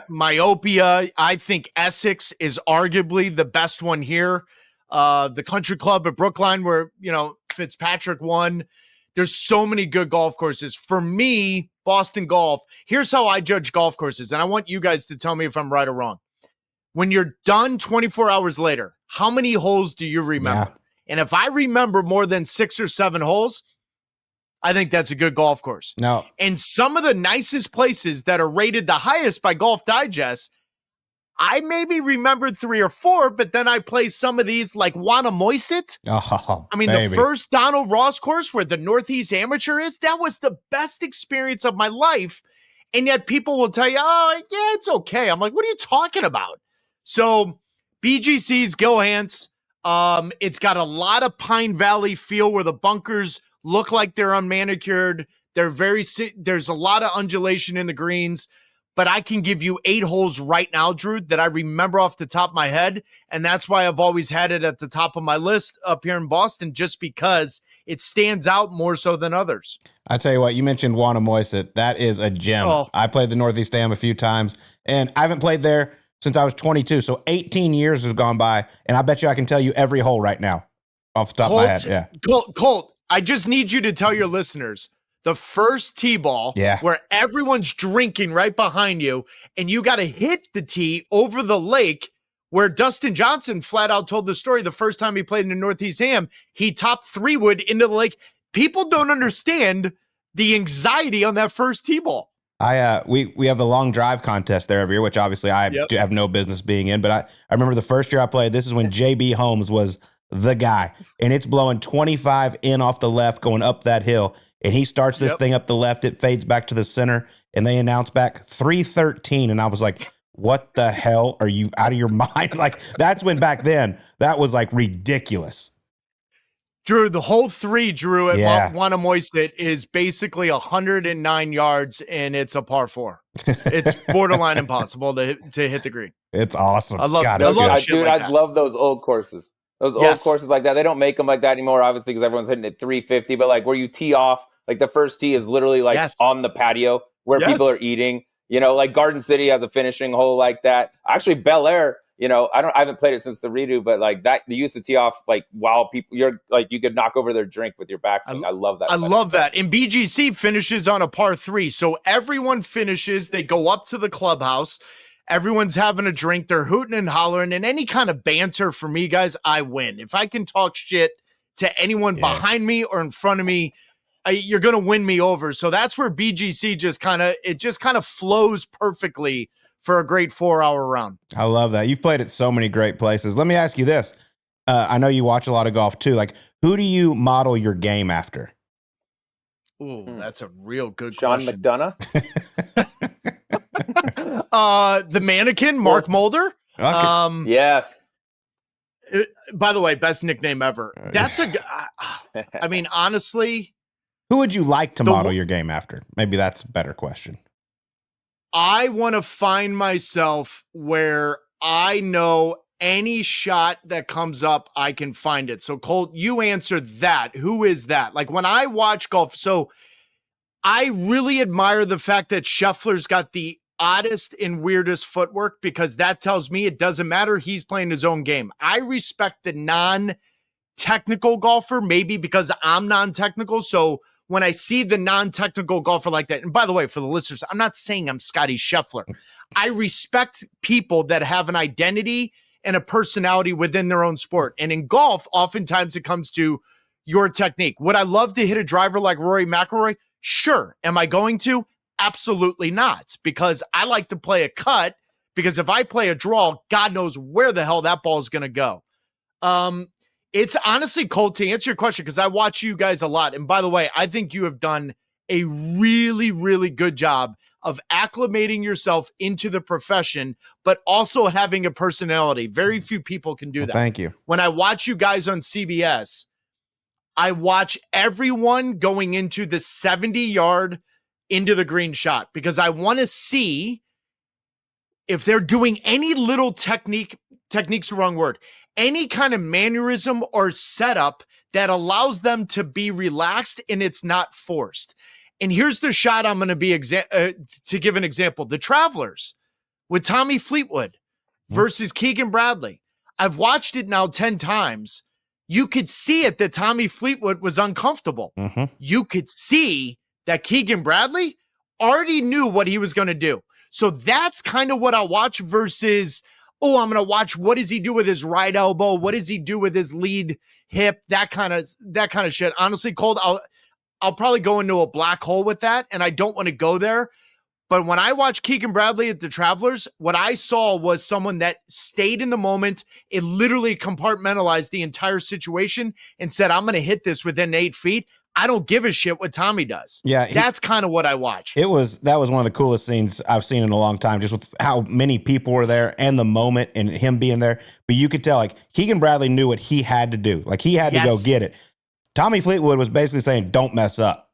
Myopia. I think Essex is arguably the best one here. The Country Club at Brookline, where Fitzpatrick won. There's so many good golf courses. For me, Boston Golf, here's how I judge golf courses, and I want you guys to tell me if I'm right or wrong. When you're done 24 hours later, how many holes do you remember? Yeah. And if I remember more than 6 or 7 holes, I think that's a good golf course. No. And some of the nicest places that are rated the highest by Golf Digest, I maybe remembered 3 or 4, but then I play some of these like Wannamoisit. Oh, I mean, baby. the first Donald Ross course where the Northeast Amateur is, that was the best experience of my life. And yet people will tell you, oh, yeah, it's okay. I'm like, what are you talking about? So BGC's Gilhance, it's got a lot of Pine Valley feel where the bunkers look like they're unmanicured. There's a lot of undulation in the greens. But I can give you 8 holes right now, Drew, that I remember off the top of my head. And that's why I've always had it at the top of my list up here in Boston, just because it stands out more so than others. I tell you what, you mentioned Wannamoisit. That is a gem. Oh. I played the Northeast Dam a few times, and I haven't played there since I was 22. So 18 years has gone by, and I bet you I can tell you every hole right now off the top of my head. Yeah. Colt, I just need you to tell your listeners, the first tee ball where everyone's drinking right behind you and you got to hit the tee over the lake, where Dustin Johnson flat out told the story the first time he played in the Northeast Ham, he topped 3-wood into the lake. People don't understand the anxiety on that first tee ball. We have the long drive contest there every year, which obviously I have no business being in, but I remember the first year I played, this is when JB Holmes was the guy, and it's blowing 25 in off the left going up that hill. And he starts this thing up the left. It fades back to the center, and they announce back 313. And I was like, what the hell? Are you out of your mind? Like, that's when back then, that was like ridiculous. Drew, the whole 3, Drew, at Wannamoisit is basically 109 yards, and it's a par 4. It's borderline impossible to hit the green. It's awesome. I love I love those old courses. Those old courses like that, they don't make them like that anymore, obviously, because everyone's hitting at 350. But like where you tee off, like the first tee is literally like on the patio where people are eating. You know, like Garden City has a finishing hole like that. Actually, Bel Air, you know, I haven't played it since the redo, but like that, they used to tee off like while people, you're like, you could knock over their drink with your backswing. I love that. I love that. And BGC finishes on a par 3, so everyone finishes. They go up to the clubhouse. Everyone's having a drink. They're hooting and hollering, and any kind of banter for me, guys, I win. If I can talk shit to anyone behind me or in front of me, you're going to win me over. So that's where BGC just kind of flows perfectly for a great 4-hour round. I love that. You've played at so many great places. Let me ask you this. I know you watch a lot of golf too. Like, who do you model your game after? Ooh, that's a real good Sean question. McDonough? The mannequin, Mark Mulder. Okay. Yes. By the way, best nickname ever. That's I mean, honestly, who would you like to model your game after? Maybe that's a better question. I want to find myself where I know any shot that comes up, I can find it. So Colt, you answer that. Who is that? Like when I watch golf, so I really admire the fact that Scheffler's got the oddest and weirdest footwork, because that tells me it doesn't matter. He's playing his own game. I respect the non-technical golfer, maybe because I'm non-technical. So when I see the non-technical golfer like that, and by the way, for the listeners, I'm not saying I'm Scottie Scheffler. I respect people that have an identity and a personality within their own sport. And in golf, oftentimes it comes to your technique. Would I love to hit a driver like Rory McIlroy? Sure. Am I going to? Absolutely not, because I like to play a cut, because if I play a draw, God knows where the hell that ball is going to go. It's honestly, Colt, to answer your question, because I watch you guys a lot. And by the way, I think you have done a really, really good job of acclimating yourself into the profession, but also having a personality. Very few people can do that. Thank you. When I watch you guys on CBS, I watch everyone going into the 70-yard into the green shot, because I want to see if they're doing any little technique's the wrong word, any kind of mannerism or setup that allows them to be relaxed and it's not forced. And here's the shot I'm going to be to give an example. The Travelers with Tommy Fleetwood versus Keegan Bradley. I've watched it now 10 times. You could see it that Tommy Fleetwood was uncomfortable. Mm-hmm. You could see that Keegan Bradley already knew what he was going to do. So that's kind of what I watch versus, I'm going to watch what does he do with his right elbow? What does he do with his lead hip? That kind of shit. Honestly, Colt, I'll probably go into a black hole with that, and I don't want to go there. But when I watched Keegan Bradley at the Travelers, what I saw was someone that stayed in the moment. It literally compartmentalized the entire situation and said, I'm going to hit this within 8 feet. I don't give a shit what Tommy does. Yeah. That's kind of what I watch. That was one of the coolest scenes I've seen in a long time, just with how many people were there and the moment and him being there. But you could tell, like, Keegan Bradley knew what he had to do. Like, he had to go get it. Tommy Fleetwood was basically saying, don't mess up.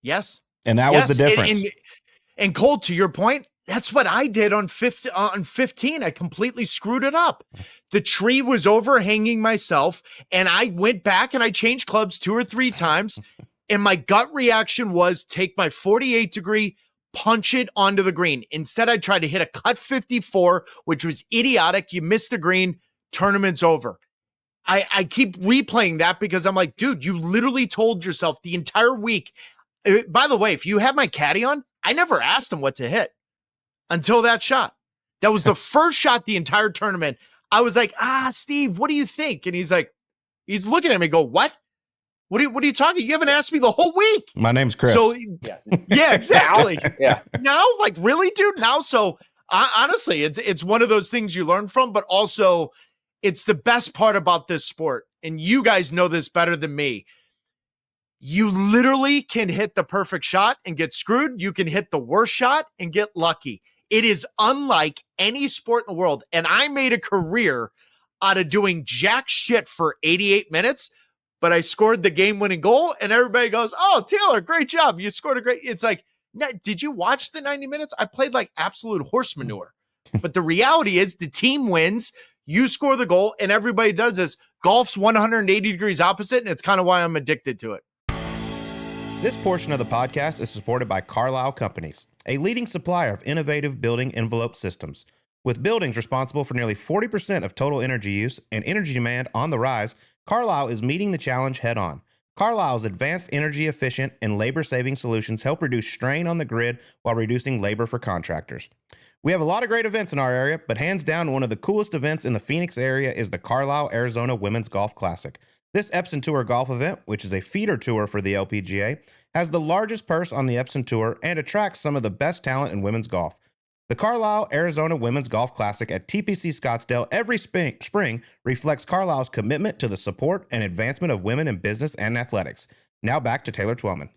Yes. And that was the difference. And Colt, to your point, that's what I did on 15. I completely screwed it up. The tree was overhanging myself, and I went back and I changed clubs 2 or 3 times. And my gut reaction was take my 48 degree, punch it onto the green. Instead, I tried to hit a cut 54, which was idiotic. You missed the green, tournament's over. I keep replaying that because I'm like, dude, you literally told yourself the entire week. By the way, if you had my caddy on, I never asked him what to hit until that shot. That was the first shot the entire tournament. I was like, Steve, what do you think? And he's looking at me and go, what? What are you talking? You haven't asked me the whole week. My name's Chris. So yeah, exactly. Yeah. Now, like, really, dude? Now, so honestly, it's one of those things you learn from, but also it's the best part about this sport. And you guys know this better than me. You literally can hit the perfect shot and get screwed. You can hit the worst shot and get lucky. It is unlike any sport in the world. And I made a career out of doing jack shit for 88 minutes, but I scored the game-winning goal, and everybody goes, oh, Taylor, great job. You scored a great... It's like, did you watch the 90 minutes? I played like absolute horse manure. But the reality is the team wins, you score the goal, and everybody does this. Golf's 180 degrees opposite, and it's kind of why I'm addicted to it. This portion of the podcast is supported by Carlisle Companies, a leading supplier of innovative building envelope systems. With buildings responsible for nearly 40% of total energy use and energy demand on the rise, Carlisle is meeting the challenge head-on. Carlisle's advanced energy-efficient and labor-saving solutions help reduce strain on the grid while reducing labor for contractors. We have a lot of great events in our area, but hands down, one of the coolest events in the Phoenix area is the Carlisle, Arizona Women's Golf Classic. This Epson Tour golf event, which is a feeder tour for the LPGA, has the largest purse on the Epson Tour and attracts some of the best talent in women's golf. The Carlisle, Arizona Women's Golf Classic at TPC Scottsdale every spring reflects Carlisle's commitment to the support and advancement of women in business and athletics. Now back to Taylor Twellman.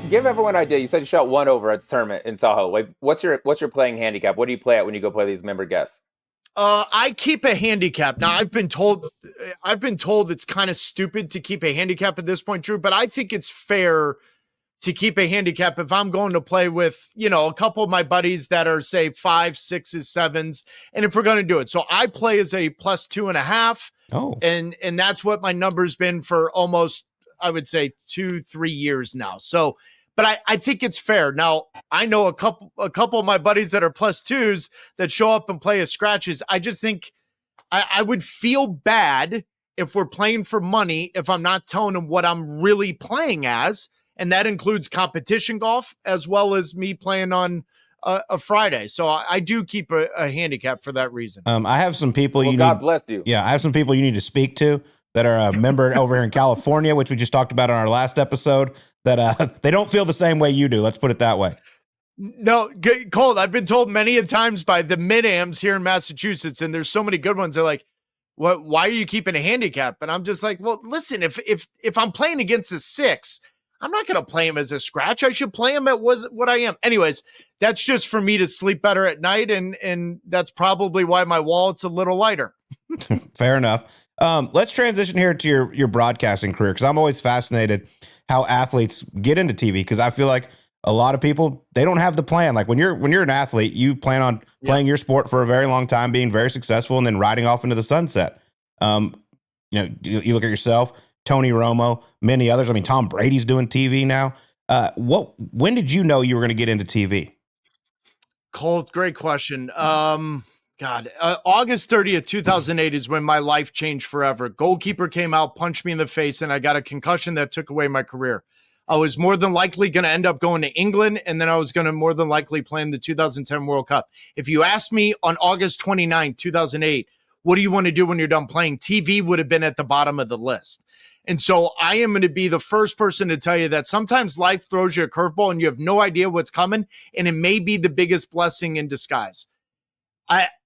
Give everyone an idea. You said you shot 1 over at the tournament in Tahoe. Like, what's your playing handicap? What do you play at when you go play these member guests? I keep a handicap. Now, I've been told it's kind of stupid to keep a handicap at this point, Drew, but I think it's fair to keep a handicap if I'm going to play with, a couple of my buddies that are, say, 5, 6s, 7s, and if we're going to do it. So I play as a plus 2.5. Oh. And that's what my number's been for almost, I would say, 2-3 years now. So, but I think it's fair. Now, I know a couple of my buddies that are plus 2s that show up and play as scratches. I just think I would feel bad if we're playing for money if I'm not telling them what I'm really playing as, and that includes competition golf as well as me playing on a Friday. So I do keep a handicap for that reason. I have some people God bless you. Yeah, I have some people you need to speak to that are a member over here in California, which we just talked about on our last episode, that they don't feel the same way you do. Let's put it that way. No, Colt, I've been told many a times by the mid-ams here in Massachusetts, and there's so many good ones. They're like, why are you keeping a handicap? And I'm just like, well, listen, if I'm playing against a 6, I'm not going to play him as a scratch. I should play him at what I am. Anyways, that's just for me to sleep better at night, and that's probably why my wallet's a little lighter. Fair enough. Let's transition here to your broadcasting career, because I'm always fascinated how athletes get into TV, because I feel like a lot of people, they don't have the plan. Like when you're an athlete, you plan on playing your sport for a very long time, being very successful, and then riding off into the sunset. You look at yourself, Tony Romo, many others. I mean, Tom Brady's doing TV now. When did you know you were going to get into TV? Colt, great question. August 30th, 2008 is when my life changed forever. Goalkeeper came out, punched me in the face, and I got a concussion that took away my career. I was more than likely going to end up going to England, and then I was going to more than likely play in the 2010 World Cup. If you asked me on August 29, 2008, what do you want to do when you're done playing? TV would have been at the bottom of the list. And so I am going to be the first person to tell you that sometimes life throws you a curveball and you have no idea what's coming. And it may be the biggest blessing in disguise.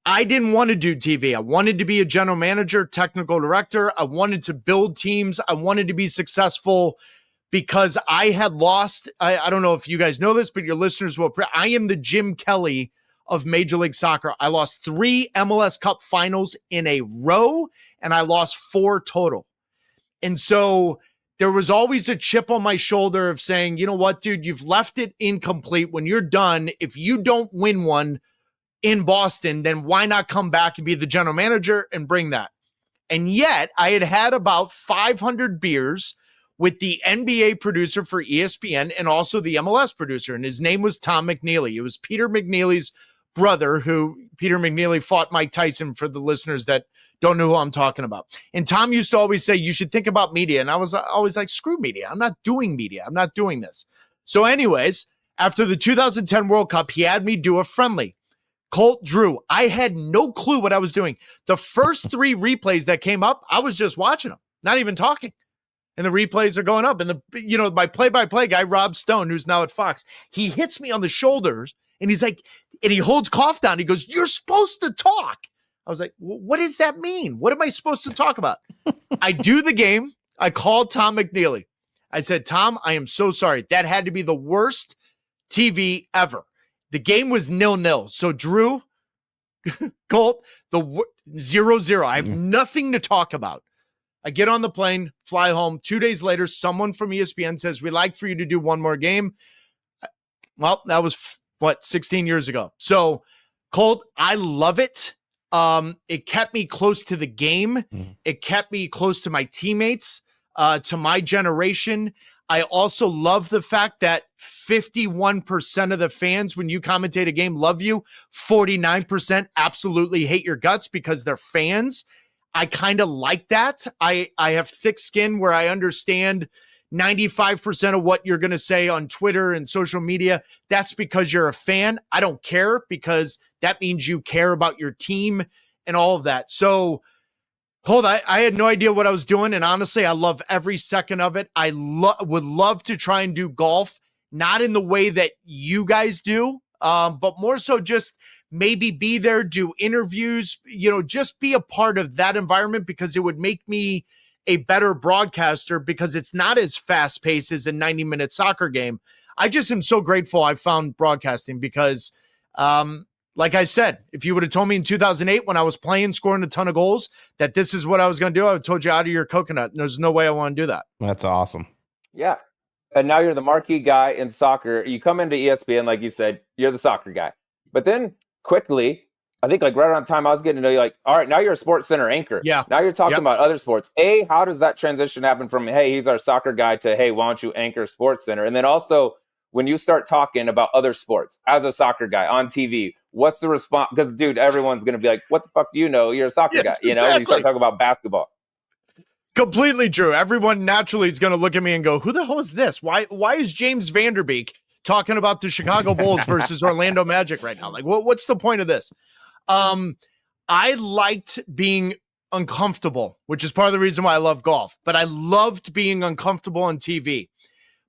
I didn't want to do TV. I wanted to be a general manager, technical director. I wanted to build teams. I wanted to be successful because I had lost. I don't know if you guys know this, but your listeners will. I am the Jim Kelly of Major League Soccer. I lost 3 MLS Cup finals in a row, and I lost 4 total. And so there was always a chip on my shoulder of saying, you know what, dude, you've left it incomplete. When you're done, if you don't win one in Boston, then why not come back and be the general manager and bring that? And yet I had about 500 beers with the NBA producer for ESPN and also the MLS producer. And his name was Tom McNeely. It was Peter McNeely's brother, who Peter McNeely fought Mike Tyson, for the listeners that don't know who I'm talking about. And Tom used to always say, you should think about media. And I was always like, screw media. I'm not doing media. I'm not doing this. So anyways, after the 2010 World Cup, he had me do a friendly. Colt, Drew. I had no clue what I was doing. The first 3 replays that came up, I was just watching them, not even talking. And the replays are going up. And my play-by-play guy, Rob Stone, who's now at Fox, he hits me on the shoulders and he's like, and he holds cough down. He goes, you're supposed to talk. I was like, what does that mean? What am I supposed to talk about? I do the game. I called Tom McNeely. I said, Tom, I am so sorry. That had to be the worst TV ever. The game was 0-0. So Drew, Colt, 0-0. I have nothing to talk about. I get on the plane, fly home. 2 days later, someone from ESPN says, we'd like for you to do one more game. Well, that was 16 years ago. So Colt, I love it. It kept me close to the game. It kept me close to my teammates, to my generation. I also love the fact that 51% of the fans, when you commentate a game, love you. 49% absolutely hate your guts because they're fans. I kind of like that. I have thick skin where I understand 95% of what you're going to say on Twitter and social media. That's because you're a fan. I don't care, because that means you care about your team and all of that. So I had no idea what I was doing. And honestly, I love every second of it. I would love to try and do golf, not in the way that you guys do, but more so just maybe be there, do interviews, just be a part of that environment, because it would make me a better broadcaster, because it's not as fast paced as a 90-minute soccer game. I just am so grateful I found broadcasting, because, like I said, if you would have told me in 2008 when I was playing, scoring a ton of goals, that this is what I was going to do, I would have told you out of your coconut. And there's no way I want to do that. That's awesome. Yeah. And now you're the marquee guy in soccer. You come into ESPN, like you said, you're the soccer guy. But then quickly, I think like right around the time I was getting to know you, like, all right, now you're a Sports Center anchor. Yeah. Now you're talking about other sports. How does that transition happen from, hey, he's our soccer guy, to, hey, why don't you anchor Sports Center? And then also, when you start talking about other sports as a soccer guy on TV, what's the response? Because, dude, everyone's going to be like, what the fuck do you know? You're a soccer guy. You know, exactly. You start talking about basketball. Completely true. Everyone naturally is going to look at me and go, who the hell is this? Why is James Vanderbeek talking about the Chicago Bulls versus Orlando Magic right now? Like, what's the point of this? I liked being uncomfortable, which is part of the reason why I love golf, but I loved being uncomfortable on TV.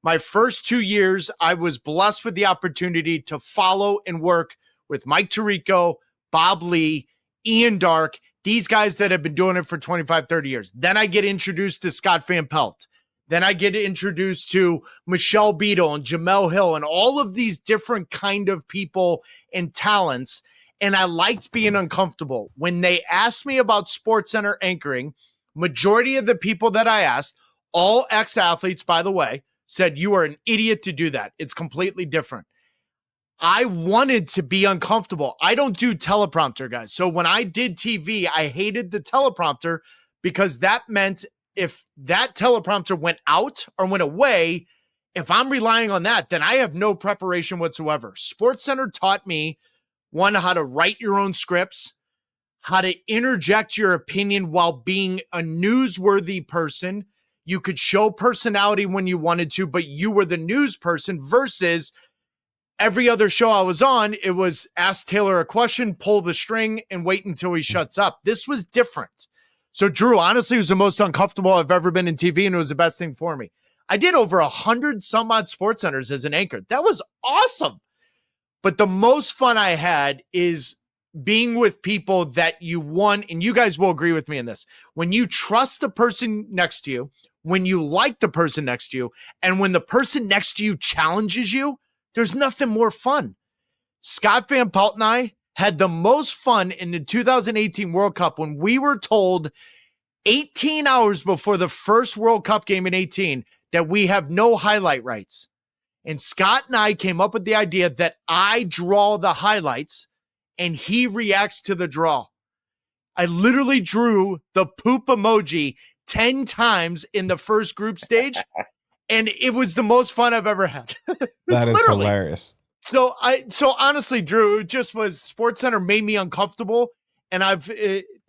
My first 2 years, I was blessed with the opportunity to follow and work with Mike Tirico, Bob Lee, Ian Dark, these guys that have been doing it for 25, 30 years. Then I get introduced to Scott Van Pelt. Then I get introduced to Michelle Beadle and Jamel Hill and all of these different kind of people and talents. And I liked being uncomfortable. When they asked me about SportsCenter anchoring, majority of the people that I asked, all ex-athletes, by the way, said, you are an idiot to do that. It's completely different. I wanted to be uncomfortable. I don't do teleprompter, guys. So when I did TV, I hated the teleprompter, because that meant if that teleprompter went out or went away, if I'm relying on that, then I have no preparation whatsoever. SportsCenter taught me, one, how to write your own scripts, how to interject your opinion while being a newsworthy person. You could show personality when you wanted to, but you were the news person, versus every other show I was on, it was ask Taylor a question, pull the string, and wait until he shuts up. This was different. So Drew, honestly, it was the most uncomfortable I've ever been in TV, and it was the best thing for me. I did over 100 some odd sports centers as an anchor. That was awesome. But the most fun I had is being with people that you won, and you guys will agree with me in this. When you trust the person next to you, when you like the person next to you, and when the person next to you challenges you, there's nothing more fun. Scott Van Pelt and I had the most fun in the 2018 World Cup when we were told 18 hours before the first World Cup game in 18 that we have no highlight rights. And Scott and I came up with the idea that I draw the highlights and he reacts to the draw. I literally drew the poop emoji 10 times in the first group stage, and it was the most fun I've ever had. That is hilarious. So honestly, Drew, it just was SportsCenter made me uncomfortable, and I've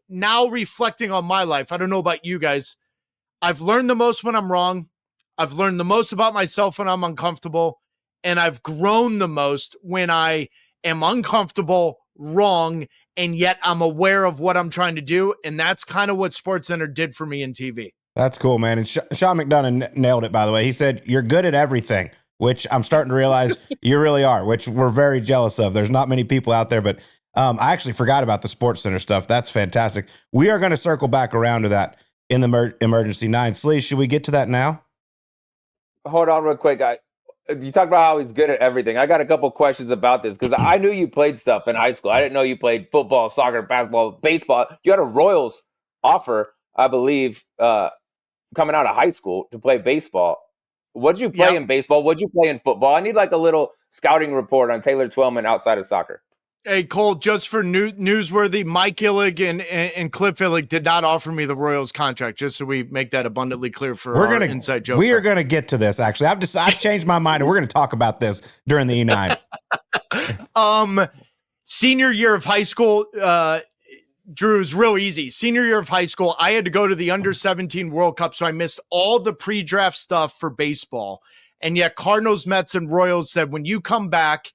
now reflecting on my life. I don't know about you guys. I've learned the most when I'm wrong. I've learned the most about myself when I'm uncomfortable, and I've grown the most when I am uncomfortable, wrong, and yet I'm aware of what I'm trying to do, and that's kind of what SportsCenter did for me in TV. That's cool, man. And Sean McDonough nailed it, by the way. He said, you're good at everything, which I'm starting to realize you really are, which we're very jealous of. There's not many people out there, but I actually forgot about the SportsCenter stuff. That's fantastic. We are going to circle back around to that in the Emergency 9. Sleaze, should we get to that now? Hold on real quick. You talked about how he's good at everything. I got a couple questions about this because I knew you played stuff in high school. I didn't know you played football, soccer, basketball, baseball. You had a Royals offer, I believe, coming out of high school to play baseball. What did you play in baseball? What did you play in football? I need like a little scouting report on Taylor Twellman outside of soccer. Hey, Colt, just for newsworthy, Mike Illig and Cliff Illig did not offer me the Royals contract, just so we make that abundantly clear for our inside joke. We are going to get to this, actually. I've changed my mind, and we're going to talk about this during the E9. Senior year of high school, Drew, is real easy. Senior year of high school, I had to go to the Under-17 World Cup, so I missed all the pre-draft stuff for baseball. And yet Cardinals, Mets, and Royals said, when you come back,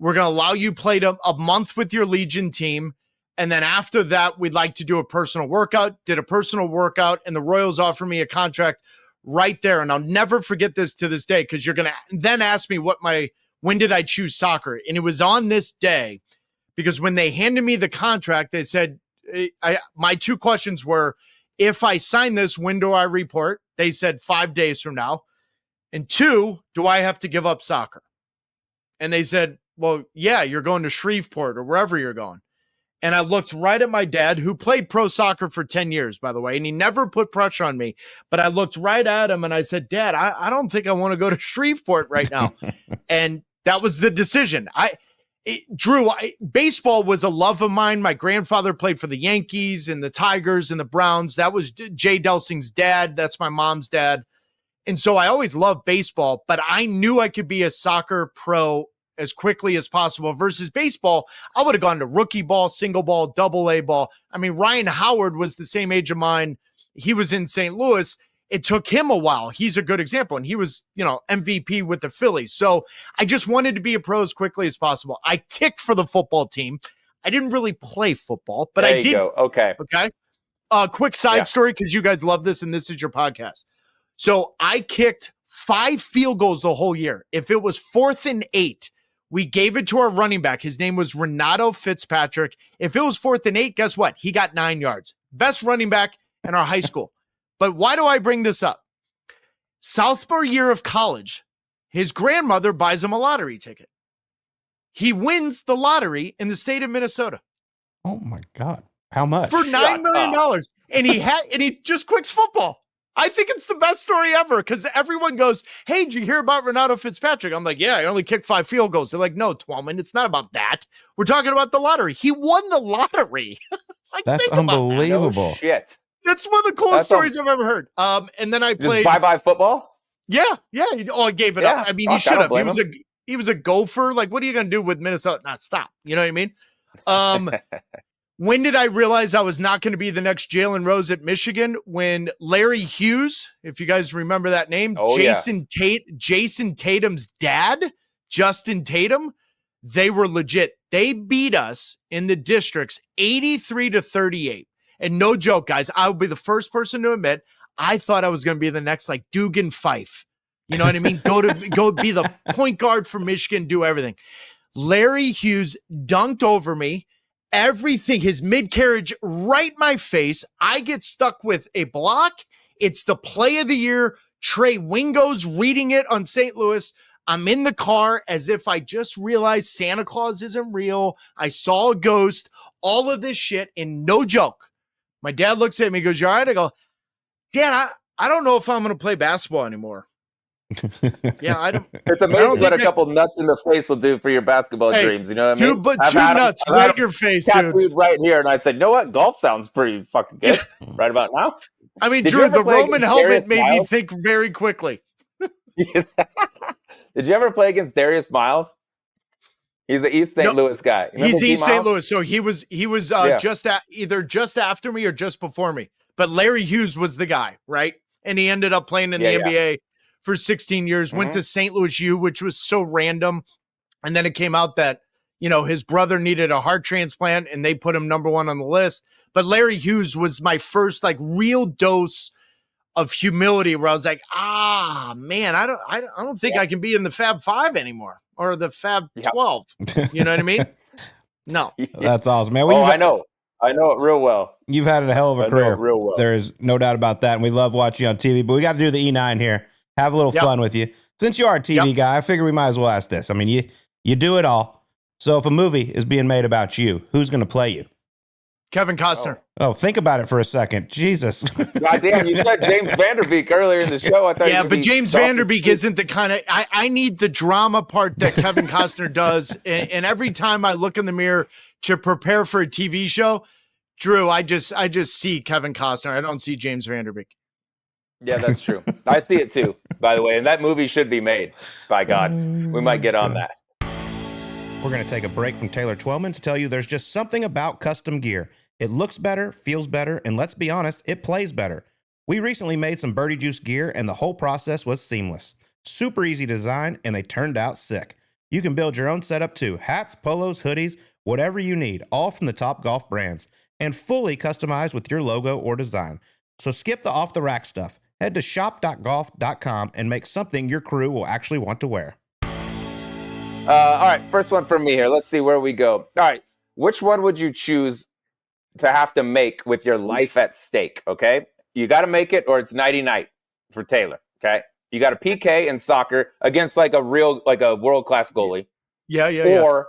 we're going to allow you play a month with your Legion team. And then after that, we'd like to do a personal workout. Did a personal workout, and the Royals offered me a contract right there. And I'll never forget this to this day, because you're going to then ask me when did I choose soccer? And it was on this day, because when they handed me the contract, they said, my two questions were, if I sign this, when do I report? They said 5 days from now. And 2, do I have to give up soccer? And they said, well, yeah, you're going to Shreveport or wherever you're going. And I looked right at my dad, who played pro soccer for 10 years, by the way, and he never put pressure on me. But I looked right at him and I said, Dad, I don't think I want to go to Shreveport right now. And that was the decision. Drew, baseball was a love of mine. My grandfather played for the Yankees and the Tigers and the Browns. That was Jay Delsing's dad. That's my mom's dad. And so I always loved baseball, but I knew I could be a soccer pro as quickly as possible versus baseball. I would have gone to rookie ball, single ball, double A ball. I mean, Ryan Howard was the same age of mine. He was in St. Louis. It took him a while. He's a good example. And he was, MVP with the Phillies. So I just wanted to be a pro as quickly as possible. I kicked for the football team. I didn't really play football, but I did. Go. Okay. Quick side story, because you guys love this and this is your podcast. So I kicked 5 field goals the whole year. If it was 4th and 8, we gave it to our running back. His name was Renato Fitzpatrick. If it was 4th and 8, guess what? He got 9 yards. Best running back in our high school. But why do I bring this up? Sophomore year of college, his grandmother buys him a lottery ticket. He wins the lottery in the state of Minnesota. Oh my God. How much? For $9 million. And he just quits football. I think it's the best story ever, because everyone goes, hey, did you hear about Renato Fitzpatrick? I'm like, yeah, I only kicked 5 field goals. They're like, no, Twellman, it's not about that. We're talking about the lottery. He won the lottery. That's unbelievable. No shit. That's one of the coolest stories I've ever heard. And then I played. Bye-bye football? Yeah. I gave it up. I mean, he should have. He was a gopher. Like, what are you going to do with Minnesota? Not stop. You know what I mean? When did I realize I was not going to be the next Jalen Rose at Michigan? When Larry Hughes, if you guys remember that name, Jason Tatum's dad, Justin Tatum, they were legit. They beat us in the districts 83-38. And no joke, guys, I will be the first person to admit I thought I was going to be the next like Dugan Fife. You know what I mean? Go be the point guard for Michigan, do everything. Larry Hughes dunked over me. Everything, his mid-carriage right my face. I get stuck with a block. It's the play of the year. Trey Wingo's reading it on St. Louis. I'm in the car as if I just realized Santa Claus isn't real. I saw a ghost, all of this shit, and no joke. My dad looks at me and goes, "You all right?" I go, "Dad, I don't know if I'm going to play basketball anymore." Yeah, I don't. It's amazing what a couple nuts in the face will do for your basketball dreams. You know what I mean? Two nuts right in your face, dude. Right here, and I said, "You know what? Golf sounds pretty fucking good right about now." I mean, Drew, the Roman helmet made me think very quickly. Did you ever play against Darius Miles? He's the East St. Louis guy. He's East St. Louis, so he was either just after me or just before me. But Larry Hughes was the guy, right? And he ended up playing in the NBA for 16 years. Went to St. Louis U, which was so random. And then it came out that, his brother needed a heart transplant and they put him number 1 on the list. But Larry Hughes was my first like real dose of humility where I was like, man, I don't think I can be in the Fab 5 anymore or the Fab 12. You know what I mean? No. That's awesome, man. I know it real well. You've had a hell of a career. Real well. There is no doubt about that. And we love watching you on TV, but we got to do the E9 here. Have a little fun with you. Since you are a TV guy, I figure we might as well ask this. I mean, you do it all. So if a movie is being made about you, who's going to play you? Kevin Costner. Oh, think about it for a second. Jesus. God damn, you said James Vanderbeek earlier in the show. I thought but James Vanderbeek isn't the kind of I need the drama part that Kevin Costner does. And every time I look in the mirror to prepare for a TV show, Drew, I just see Kevin Costner. I don't see James Vanderbeek. Yeah, that's true. I see it too, by the way. And that movie should be made. By God. We might get on that. We're going to take a break from Taylor Twellman to tell you there's just something about custom gear. It looks better, feels better, and let's be honest, it plays better. We recently made some Birdie Juice gear, and the whole process was seamless. Super easy design, and they turned out sick. You can build your own setup too. Hats, polos, hoodies, whatever you need, all from the top golf brands, and fully customized with your logo or design. So skip the off-the-rack stuff. Head to shop.golf.com and make something your crew will actually want to wear. All right, first one from me here. Let's see where we go. All right, which one would you choose to have to make with your life at stake? Okay, you got to make it, or it's nighty-night for Taylor. Okay, you got a PK in soccer against like a world-class goalie. Or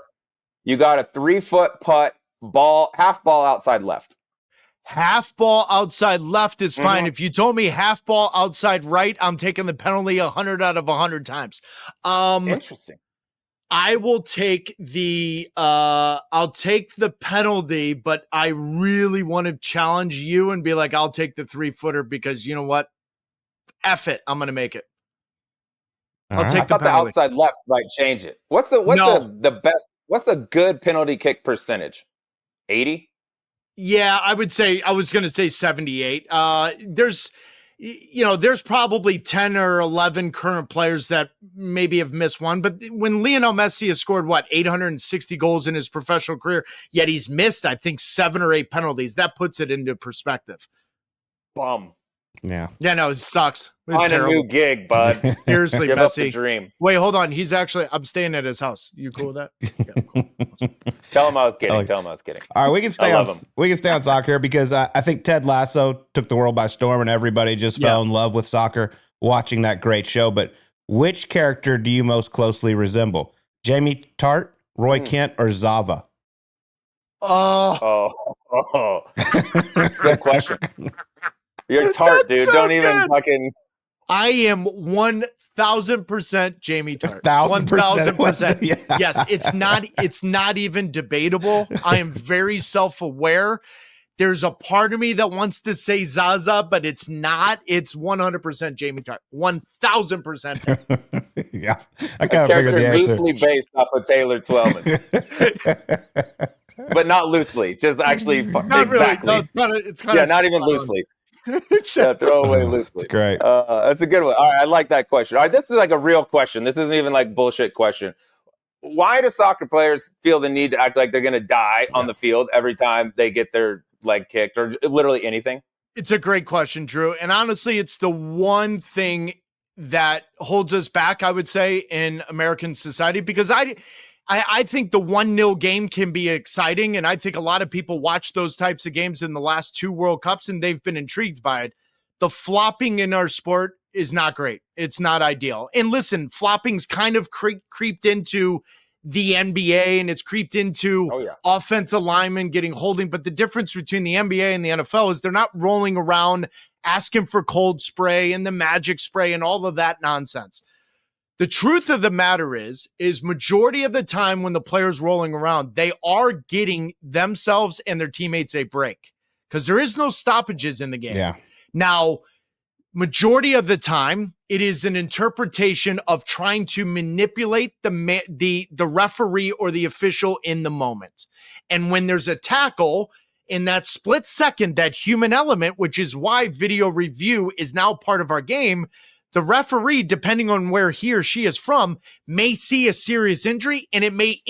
you got a 3-foot putt half ball outside left. Half ball outside left is fine. If you told me half ball outside right, I'm taking the penalty 100 out of 100 times. Interesting. I will take the penalty, but I really want to challenge you and be like, I'll take the 3-footer because you know what? F it. I'm going to make it. I'll take the penalty. The outside left might change it. What's the best? What's a good penalty kick percentage? 80? Yeah, I was going to say 78. There's probably 10 or 11 current players that maybe have missed one. But when Lionel Messi has scored, 860 goals in his professional career, yet he's missed, I think, 7 or 8 penalties. That puts it into perspective. Bum. Yeah. Yeah, no, it sucks. Find a new gig, bud. Seriously, Give Messi. up the dream. Wait, hold on. I'm staying at his house. You cool with that? Yeah. Tell him I was kidding. All right, we can stay on soccer here because I think Ted Lasso took the world by storm and everybody just fell in love with soccer watching that great show. But which character do you most closely resemble? Jamie Tart, Roy Kent, or Zava? Oh. Good question. You're Tart, dude. So Don't even fucking. I am 1,000% Jamie Tart. 1,000%. Yeah. Yes, it's not even debatable. I am very self-aware. There's a part of me that wants to say Zaza, but it's not. It's 100% Jamie Tart. 1,000%. Yeah, I kind of figured the answer. Loosely based off of Taylor Twellman. But not loosely, just actually not exactly. Really. It's kind of not even loosely. Throw away loosely. That's great. That's a good one. All right, I like that question. All right, this is like a real question. This isn't even like bullshit question. Why do soccer players feel the need to act like they're going to die on the field every time they get their leg kicked or literally anything? It's a great question, Drew. And honestly, it's the one thing that holds us back, I would say, in American society, because I think the 1-0 game can be exciting. And I think a lot of people watch those types of games in the last 2 World Cups and they've been intrigued by it. The flopping in our sport is not great. It's not ideal. And listen, flopping's kind of creeped into the NBA and it's creeped into offensive linemen getting holding. But the difference between the NBA and the NFL is they're not rolling around asking for cold spray and the magic spray and all of that nonsense. The truth of the matter is majority of the time when the player's rolling around, they are getting themselves and their teammates a break because there is no stoppages in the game. Yeah. Now, majority of the time, it is an interpretation of trying to manipulate the referee or the official in the moment. And when there's a tackle in that split second, that human element, which is why video review is now part of our game, the referee, depending on where he or she is from, may see a serious injury and it may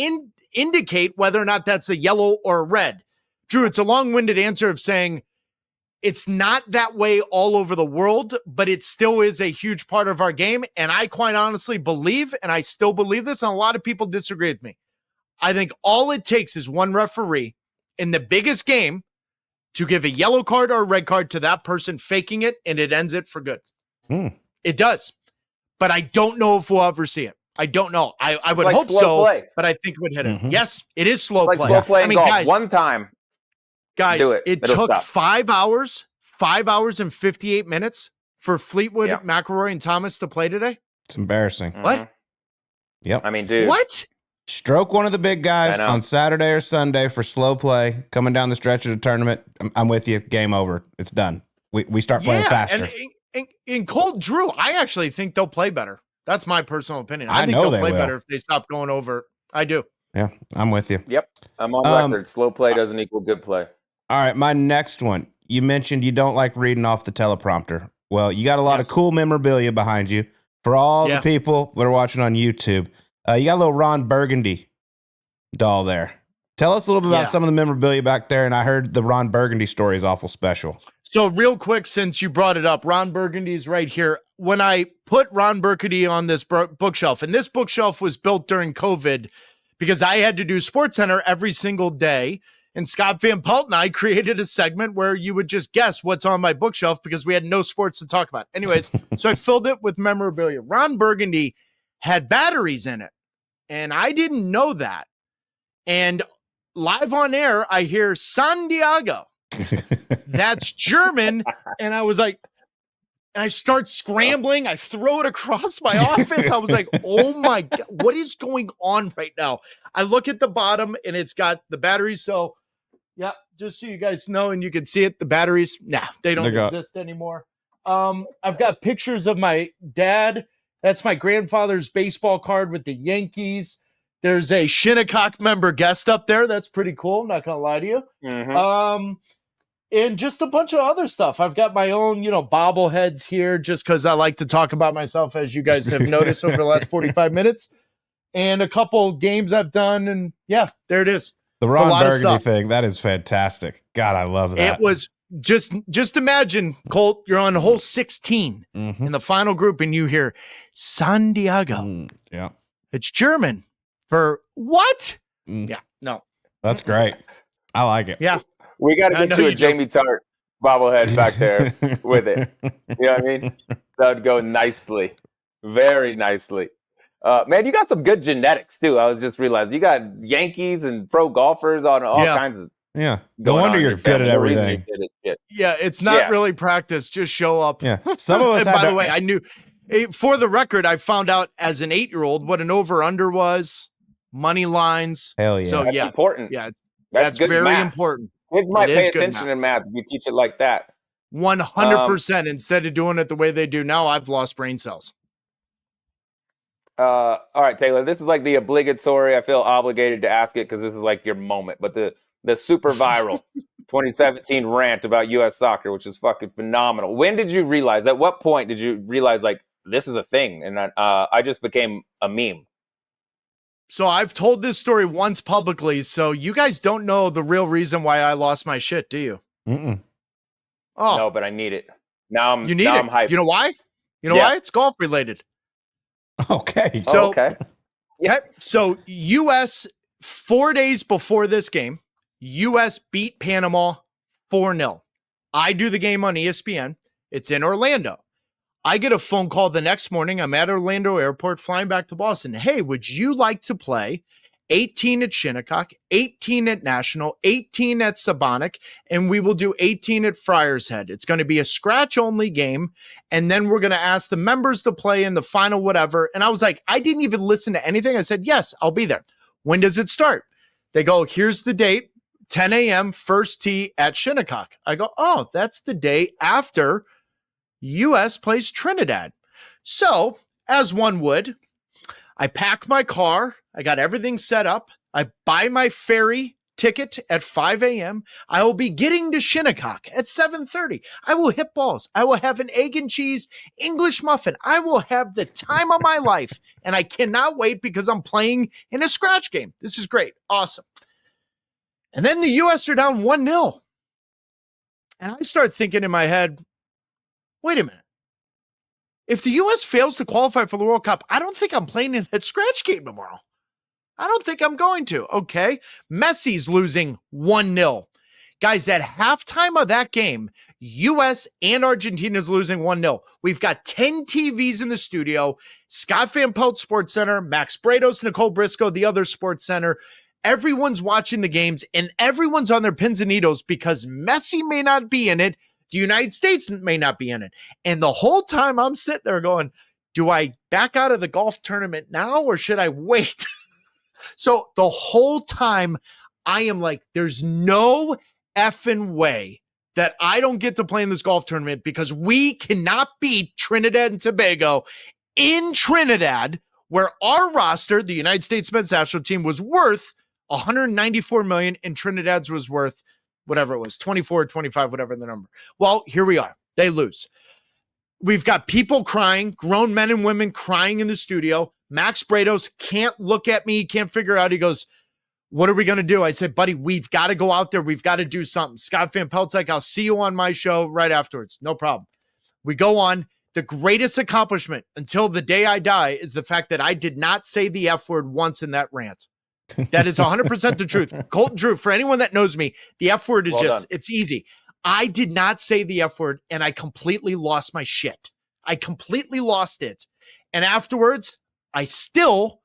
indicate whether or not that's a yellow or a red. Drew, it's a long-winded answer of saying, it's not that way all over the world, but it still is a huge part of our game. And I quite honestly believe, and I still believe this, and a lot of people disagree with me. I think all it takes is one referee in the biggest game to give a yellow card or a red card to that person faking it, and it ends it for good. It does. But I don't know if we'll ever see it. I don't know. I would hope so, but I think it would hit it. Yes, it is slow play. Slow play in golf. Guys, one time. Guys, it took 5 hours and 58 minutes for Fleetwood, McIlroy, and Thomas to play today. It's embarrassing. What? Yep. I mean, dude. What? Stroke one of the big guys on Saturday or Sunday for slow play, coming down the stretch of the tournament. I'm with you. Game over. It's done. We start playing faster. And in Colt, Drew, I actually think they'll play better. That's my personal opinion. I think they'll play better if they stop going over. I do. Yeah, I'm with you. Yep. I'm on record. Slow play doesn't equal good play. All right, my next one. You mentioned you don't like reading off the teleprompter. Well, you got a lot of cool memorabilia behind you. For all the people that are watching on YouTube, you got a little Ron Burgundy doll there. Tell us a little bit about some of the memorabilia back there, and I heard the Ron Burgundy story is awful special. So real quick, since you brought it up, Ron Burgundy's right here. When I put Ron Burgundy on this bookshelf, and this bookshelf was built during COVID because I had to do SportsCenter every single day, and Scott Van Pelt and I created a segment where you would just guess what's on my bookshelf because we had no sports to talk about. Anyways, so I filled it with memorabilia. Ron Burgundy had batteries in it, and I didn't know that. And live on air, I hear San Diego. That's German. And I was like, and I start scrambling. I throw it across my office. I was like, oh my God, what is going on right now? I look at the bottom and it's got the batteries. So yeah, just so you guys know, and you can see it, the batteries, they don't exist anymore. I've got pictures of my dad. That's my grandfather's baseball card with the Yankees. There's a Shinnecock member guest up there. That's pretty cool. I'm not going to lie to you. Mm-hmm. And just a bunch of other stuff. I've got my own, bobbleheads here just because I like to talk about myself, as you guys have noticed over the last 45 minutes. And a couple games I've done. And there it is. The Ron Burgundy thing, that is fantastic. God, I love that. It was just imagine, Colt, you're on hole 16 in the final group and you hear San Diego. It's German for what? Yeah, no. That's great. I like it. Yeah. We got to get you a Jamie Tart bobblehead back there with it. You know what I mean? That would go nicely. Very nicely. Man, you got some good genetics, too. I was just realizing. You got Yankees and pro golfers on all kinds of no wonder you're good at everything. Yeah, it's not really practice. Just show up. Yeah. Some of us by the way, I knew, for the record, I found out as an 8-year-old what an over-under was, money lines. Hell yeah. So, that's important. Yeah, that's good very math. important. Kids might pay attention in math if you teach it like that. 100%. Instead of doing it the way they do now, I've lost brain cells. All right, Taylor, this is like the obligatory. I feel obligated to ask it because this is like your moment. But the super viral 2017 rant about U.S. soccer, which is fucking phenomenal. When did you realize? At what point did you realize like this is a thing? And I just became a meme. So I've told this story once publicly, so you guys don't know the real reason why I lost my shit, do you? Mm-mm. Oh, No, but I need it. Now I'm hyped. You know why? Why? It's golf related. Okay. So, okay. So U.S. 4 days before this game, U.S. beat Panama 4-0. I do the game on ESPN. It's in Orlando. I get a phone call the next morning. I'm at Orlando Airport flying back to Boston. Hey, would you like to play 18 at Shinnecock, 18 at National, 18 at Sabonic, and we will do 18 at Friars Head. It's going to be a scratch-only game, and then we're going to ask the members to play in the final whatever. And I was like, I didn't even listen to anything. I said, yes, I'll be there. When does it start? They go, here's the date, 10 a.m., first tee at Shinnecock. I go, oh, that's the day after U.S. plays Trinidad. So, as one would, I pack my car. I got everything set up. I buy my ferry ticket at 5 a.m. I will be getting to Shinnecock at 7:30. I will hit balls. I will have an egg and cheese English muffin. I will have the time of my life, and I cannot wait because I'm playing in a scratch game. This is great. Awesome. And then the U.S. are down 1-0. And I start thinking in my head, wait a minute. If the U.S. fails to qualify for the World Cup, I don't think I'm playing in that scratch game tomorrow. I don't think I'm going to. Okay. Messi's losing 1-0. Guys, at halftime of that game, U.S. and Argentina's losing 1-0. We've got 10 TVs in the studio. Scott Van Pelt Sports Center, Max Brados, Nicole Briscoe, the other Sports Center. Everyone's watching the games, and everyone's on their pins and needles because Messi may not be in it. The United States may not be in it. And the whole time I'm sitting there going, do I back out of the golf tournament now or should I wait? So the whole time I am like, there's no effing way that I don't get to play in this golf tournament because we cannot beat Trinidad and Tobago in Trinidad, where our roster, the United States men's national team, was worth $194 million and Trinidad's was worth whatever it was, 24, 25, whatever the number. Well, here we are. They lose. We've got people crying, grown men and women crying in the studio. Max Brados can't look at me. He can't figure out. He goes, what are we going to do? I said, buddy, we've got to go out there. We've got to do something. Scott Van Pelt's like, I'll see you on my show right afterwards. No problem. We go on. The greatest accomplishment until the day I die is the fact that I did not say the F word once in that rant. That is 100% the truth. Colt and Drew, for anyone that knows me, the F word is it's easy. I did not say the F word and I completely lost my shit. I completely lost it. And afterwards, I still,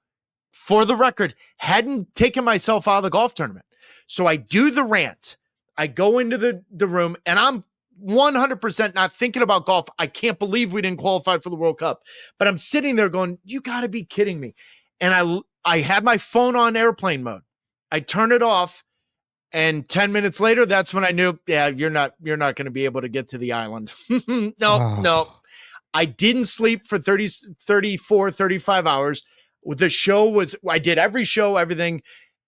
for the record, hadn't taken myself out of the golf tournament. So I do the rant. I go into the room and I'm 100% not thinking about golf. I can't believe we didn't qualify for the World Cup. But I'm sitting there going, you got to be kidding me. And I had my phone on airplane mode. I turn it off, and 10 minutes later, that's when I knew, yeah, you're not going to be able to get to the island. No. I didn't sleep for 34, 35 hours. The show was, I did every show, everything.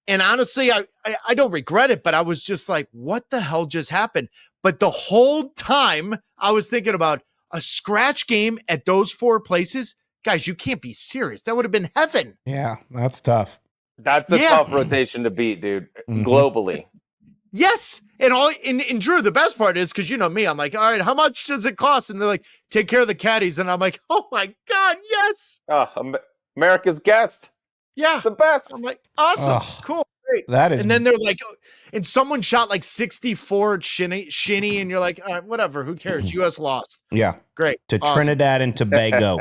And honestly, I don't regret it, but I was just like, what the hell just happened? But the whole time I was thinking about a scratch game at those four places. Guys, you can't be serious. That would have been heaven. Yeah, that's tough. That's a tough rotation to beat, dude. Globally. Yes. And Drew, the best part is, because you know me, I'm like, all right, how much does it cost? And they're like, take care of the caddies. And I'm like, oh my God, yes. America's guest. Yeah. The best. I'm like, awesome. Cool. Great. That is. And then they're like, and someone shot like 64 at Shinny, and you're like, all right, whatever, who cares? US lost. Yeah. Great. To awesome. Trinidad and Tobago.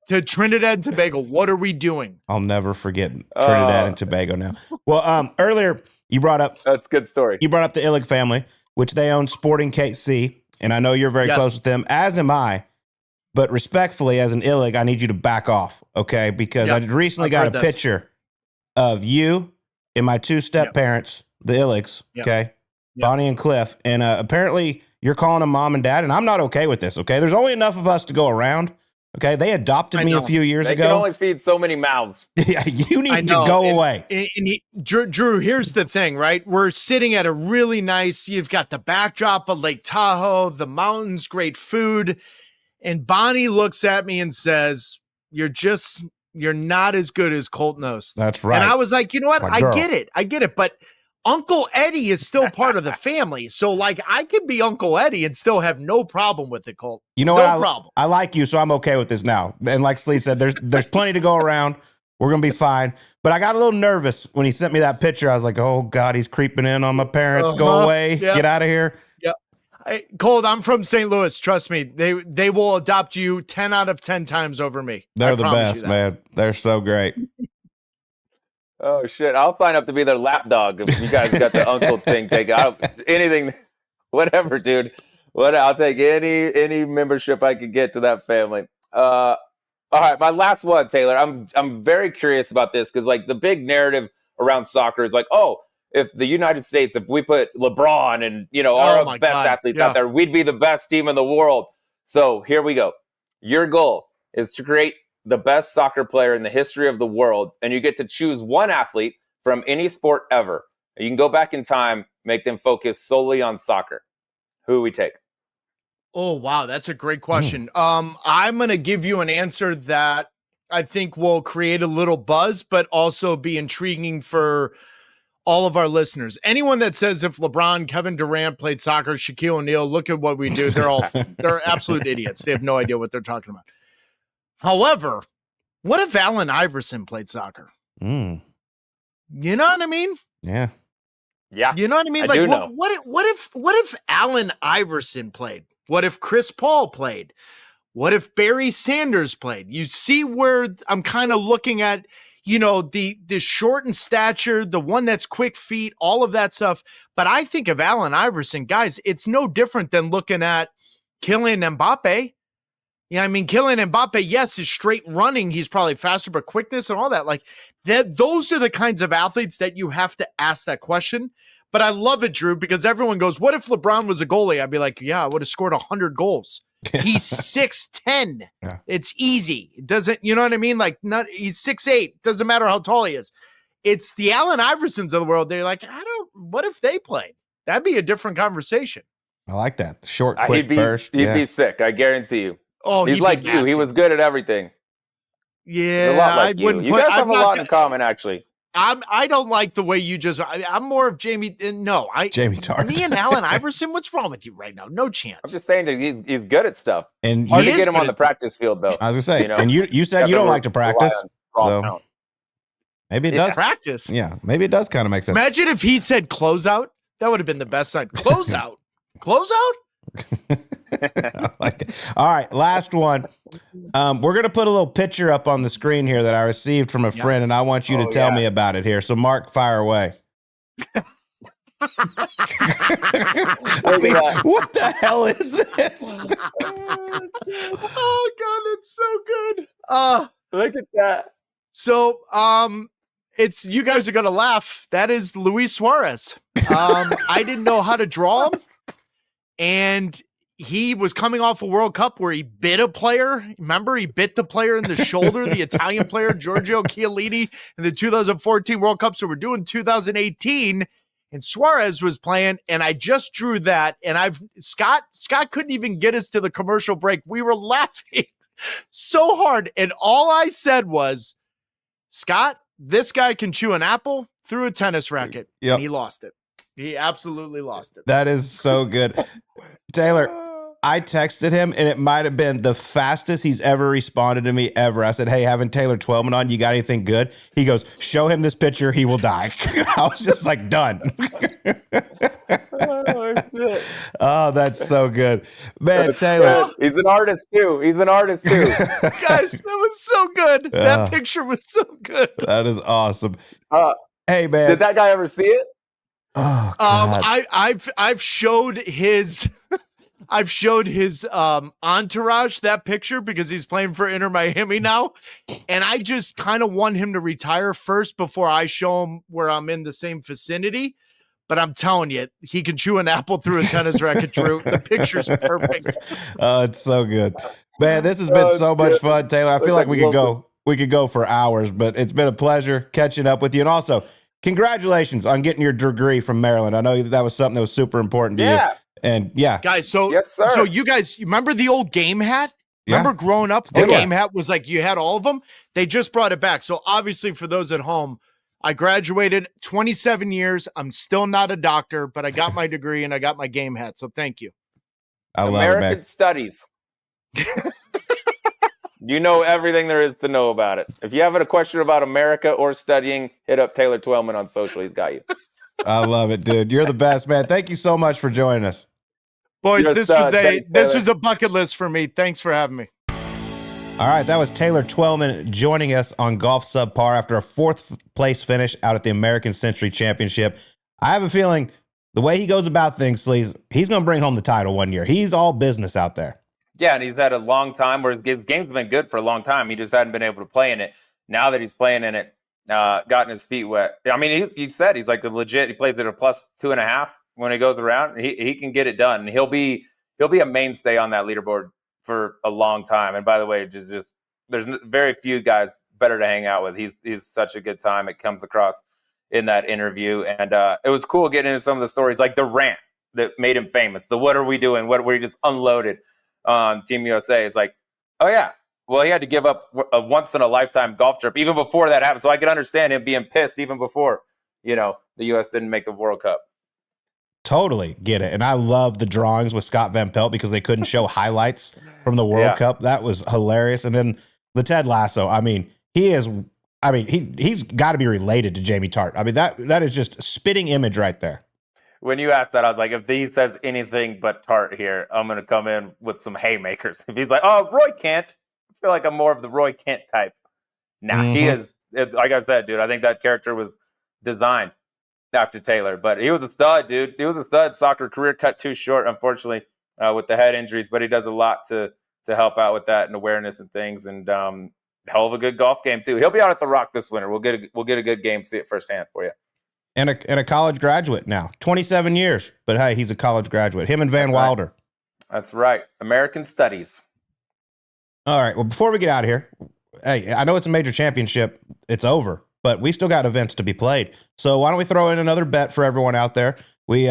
To Trinidad and Tobago. What are we doing? I'll never forget Trinidad and Tobago now. Well, earlier you brought up. That's a good story. You brought up the Illig family, which they own Sporting KC. And I know you're very close with them, as am I. But respectfully, as an Illig, I need you to back off, okay? Because I recently got a picture of you and my two step-parents, the Illigs, okay? Bonnie and Cliff. And apparently you're calling them mom and dad, and I'm not okay with this, okay? There's only enough of us to go around, okay? They adopted me a few years ago. They can only feed so many mouths. Yeah, you need to go away. Drew, here's the thing, right? We're sitting at a really nice, you've got the backdrop of Lake Tahoe, the mountains, great food. And Bonnie looks at me and says, you're just You're not as good as Colt Knost. That's right. And I was like, you know what? My I girl. get it. But Uncle Eddie is still part of the family. So, like, I could be Uncle Eddie and still have no problem with it, Colt. You know no what? problem. I like you, so I'm okay with this now. And like Slee said, there's plenty to go around. We're going to be fine. But I got a little nervous when he sent me that picture. I was like, oh, God, he's creeping in on my parents. Go away. Yep. Get out of here. Yep. Colt, I'm from St. Louis. Trust me. They will adopt you 10 out of 10 times over me. They're the best, man. They're so great. Oh, shit. I'll sign up to be their lap dog if you guys got the uncle thing taken. Anything, whatever, dude. I'll take any membership I could get to that family. All right, my last one, Taylor. I'm very curious about this because, like, the big narrative around soccer is like, oh, if the United States, if we put LeBron and, our best athletes out there, we'd be the best team in the world. So here we go. Your goal is to create the best soccer player in the history of the world, and you get to choose one athlete from any sport ever. You can go back in time, make them focus solely on soccer. Who we take? Oh, wow. That's a great question. I'm going to give you an answer that I think will create a little buzz, but also be intriguing for all of our listeners. Anyone that says if LeBron, Kevin Durant played soccer, Shaquille O'Neal, look at what we do. They're absolute idiots. They have no idea what they're talking about. However, what if Allen Iverson played soccer? You know what I mean? Yeah. Yeah. You know what I mean? I do know. What if Allen Iverson played? What if Chris Paul played? What if Barry Sanders played? You see where I'm kind of looking at, the short in stature, the one that's quick feet, all of that stuff. But I think of Allen Iverson, guys, it's no different than looking at Kylian Mbappe. Yeah, I mean, Kylian Mbappe, yes, is straight running. He's probably faster, but quickness and all that. Like that, those are the kinds of athletes that you have to ask that question. But I love it, Drew, because everyone goes, what if LeBron was a goalie? I'd be like, yeah, I would have scored 100 goals. He's 6'10". Yeah. It's easy. It doesn't, you know what I mean? Like, he's 6'8". Doesn't matter how tall he is. It's the Allen Iversons of the world. They're like, what if they played? That'd be a different conversation. I like that. Short, quick burst. He'd be sick. I guarantee you. Oh, he's like you. He was good at everything. Yeah, a lot like I wouldn't. You guys have a lot in common, actually. I don't like the way you I'm more of Jamie. No, Jamie Tart. Me and Allen Iverson. What's wrong with you right now? No chance. I'm just saying that he's good at stuff. And hard to get him on the practice field, though. I was gonna say, and you said you don't like to practice, so maybe it does practice. Yeah, maybe it does kind of make sense. Imagine if he said closeout. That would have been the best sign. Closeout. Closeout. I like it. All right, last one. We're gonna put a little picture up on the screen here that I received from a friend, and I want you to tell me about it here. So, Mark, fire away. I mean, what the hell is this? Oh God, it's so good. Look at that. So, it's you guys are gonna laugh. That is Luis Suarez. I didn't know how to draw him, and he was coming off a World Cup where he bit a player. Remember, he bit the player in the shoulder, the Italian player, Giorgio Chiellini, in the 2014 World Cup. So we're doing 2018, and Suarez was playing, and I just drew that. And Scott couldn't even get us to the commercial break. We were laughing so hard. And all I said was, Scott, this guy can chew an apple through a tennis racket. Yep. And he lost it. He absolutely lost it. That is so good. Taylor, I texted him, and it might have been the fastest he's ever responded to me ever. I said, hey, having Taylor Twellman on, you got anything good? He goes, show him this picture. He will die. I was just like, done. Oh, that's so good. Man, Taylor. He's an artist, too. Guys, that was so good. That picture was so good. That is awesome. Hey, man. Did that guy ever see it? Oh, God. I've showed his entourage that picture because he's playing for Inter Miami now, and I just kind of want him to retire first before I show him where I'm in the same vicinity. But I'm telling you, he can chew an apple through a tennis racket, Drew. The picture's perfect. Oh, it's so good, man. This has been so much fun, Taylor. I feel like we could go for hours, but it's been a pleasure catching up with you, and also, congratulations on getting your degree from Maryland. I know that was something that was super important to you. And guys, so yes, sir. So you guys, you remember the old game hat? Remember growing up, good the game hat was like you had all of them. They just brought it back. So obviously for those at home, I graduated 27 years. I'm still not a doctor, but I got my degree and I got my game hat. So thank you. I love American it, studies. You know everything there is to know about it. If you have a question about America or studying, hit up Taylor Twellman on social. He's got you. I love it, dude. You're the best, man. Thank you so much for joining us. Boys, You're a this stud. Thanks, Taylor. was a bucket list for me. Thanks for having me. All right, that was Taylor Twellman joining us on Golf Subpar after a 4th place finish out at the American Century Championship. I have a feeling the way he goes about things, Sleaze, he's going to bring home the title one year. He's all business out there. Yeah, and he's had a long time where his game's been good for a long time. He just hadn't been able to play in it. Now that he's playing in it, gotten his feet wet. I mean, he said he's like the legit. He plays at a +2.5 when he goes around. He can get it done. He'll be a mainstay on that leaderboard for a long time. And by the way, just there's very few guys better to hang out with. He's such a good time. It comes across in that interview, and it was cool getting into some of the stories, like the rant that made him famous. The "what are we doing?" where he just unloaded on Team USA. It's like, oh yeah, well, he had to give up a once in a lifetime golf trip even before that happened. So I could understand him being pissed even before, the U.S. didn't make the World Cup. Totally get it. And I love the drawings with Scott Van Pelt because they couldn't show highlights from the World Cup. That was hilarious. And then the Ted Lasso, he's got to be related to Jamie Tart. I mean, that is just a spitting image right there. When you asked that, I was like, if he says anything but Tart here, I'm going to come in with some haymakers. If he's like, oh, Roy Kent, I feel like I'm more of the Roy Kent type. Nah, He is, like I said, dude, I think that character was designed after Taylor, but he was a stud, dude. He was a stud. Soccer career cut too short, unfortunately, with the head injuries, but he does a lot to help out with that and awareness and things, and hell of a good golf game too. He'll be out at the Rock this winter. We'll get a good game, see it firsthand for you. And a college graduate now, 27 years, but hey, he's a college graduate. Him and Van Wilder. Right. That's right. American studies. All right. Well, before we get out of here, hey, I know it's a major championship. It's over, but we still got events to be played. So why don't we throw in another bet for everyone out there? We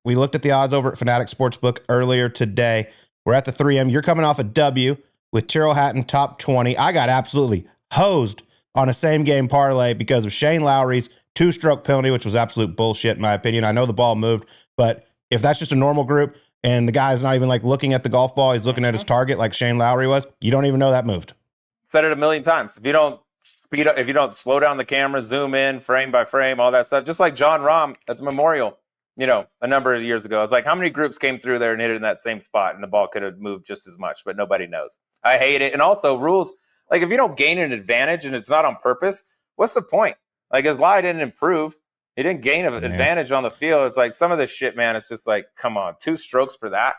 looked at the odds over at Fanatic Sportsbook earlier today. We're at the 3M. You're coming off a W with Tyrrell Hatton top 20. I got absolutely hosed on a same game parlay because of Shane Lowry's 2-stroke penalty, which was absolute bullshit in my opinion. I know the ball moved, but if that's just a normal group and the guy's not even like looking at the golf ball, he's looking at his target like Shane Lowry was, you don't even know that moved. Said it a million times. If you don't speed up, if you don't slow down the camera, zoom in frame by frame, all that stuff, just like John Rahm at the Memorial, a number of years ago. I was like, how many groups came through there and hit it in that same spot and the ball could have moved just as much, but nobody knows. I hate it. And also rules, like if you don't gain an advantage and it's not on purpose, what's the point? Like his lie didn't improve. He didn't gain an advantage on the field. It's like some of this shit, man. It's just like, come on, 2 strokes for that.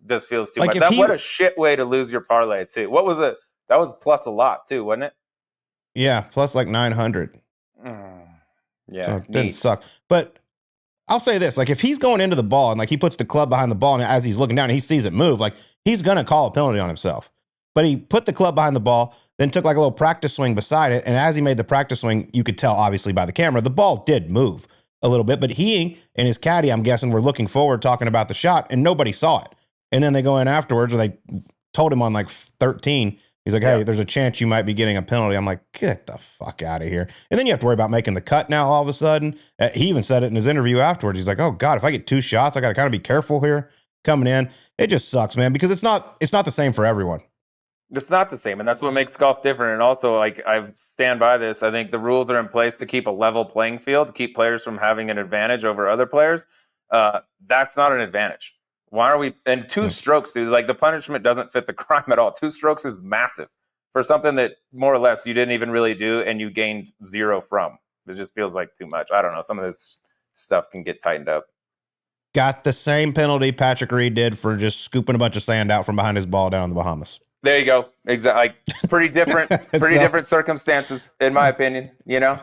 Just feels too much. What a shit way to lose your parlay too. What was it? That was plus a lot too, wasn't it? Yeah, plus like 900. Yeah, so it didn't suck. But I'll say this: like if he's going into the ball and like he puts the club behind the ball, and as he's looking down, and he sees it move, like he's gonna call a penalty on himself. But he put the club behind the ball, then took like a little practice swing beside it. And as he made the practice swing, you could tell obviously by the camera, the ball did move a little bit, but he and his caddy, I'm guessing, were looking forward, talking about the shot, and nobody saw it. And then they go in afterwards, or they told him on like 13, he's like, hey, there's a chance you might be getting a penalty. I'm like, get the fuck out of here. And then you have to worry about making the cut now all of a sudden. He even said it in his interview afterwards. He's like, oh God, if I get 2 shots, I got to kind of be careful here coming in. It just sucks, man, because it's not the same for everyone. It's not the same, and that's what makes golf different. And also, like, I stand by this. I think the rules are in place to keep a level playing field, to keep players from having an advantage over other players. That's not an advantage. Why are we – and 2 strokes, dude, like the punishment doesn't fit the crime at all. 2 strokes is massive for something that more or less you didn't even really do and you gained 0 from. It just feels like too much. I don't know. Some of this stuff can get tightened up. Got the same penalty Patrick Reed did for just scooping a bunch of sand out from behind his ball down in the Bahamas. There you go. Exactly. Like, pretty different, different circumstances, in my opinion, Yeah.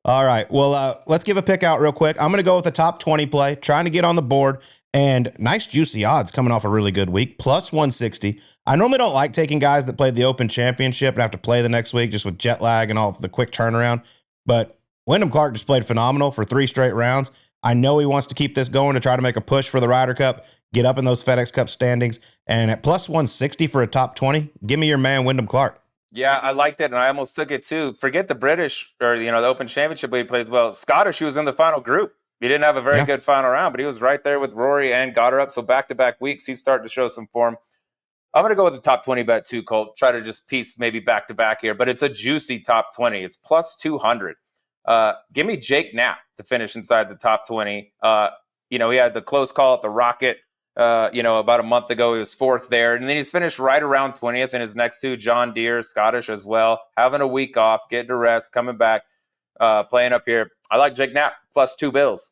All right. Well, let's give a pick out real quick. I'm going to go with the top 20 play, trying to get on the board, and nice juicy odds coming off a really good week, plus 160. I normally don't like taking guys that played the Open Championship and have to play the next week just with jet lag and all the quick turnaround. But Wyndham Clark just played phenomenal for 3 straight rounds. I know he wants to keep this going to try to make a push for the Ryder Cup. get up in those FedEx Cup standings. And at plus 160 for a top 20, give me your man, Wyndham Clark. Yeah, I liked it, and I almost took it too. Forget the British or the Open Championship, but he plays well. Scottish, he was in the final group. He didn't have a very good final round, but he was right there with Rory and got her up. So back-to-back weeks, he's starting to show some form. I'm going to go with the top 20 bet too, Colt. Try to just piece maybe back-to-back here, but it's a juicy top 20. It's plus 200. Give me Jake Knapp to finish inside the top 20. He had the close call at the Rocket, about a month ago. He was fourth there. And then he's finished right around 20th in his next two. John Deere, Scottish as well. Having a week off, getting to rest, coming back, playing up here. I like Jake Knapp plus 2 bills.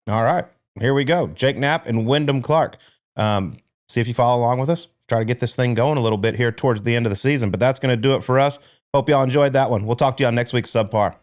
All right. Here we go. Jake Knapp and Wyndham Clark. See if you follow along with us. Try to get this thing going a little bit here towards the end of the season. But that's going to do it for us. Hope y'all enjoyed that one. We'll talk to you on next week's Subpar.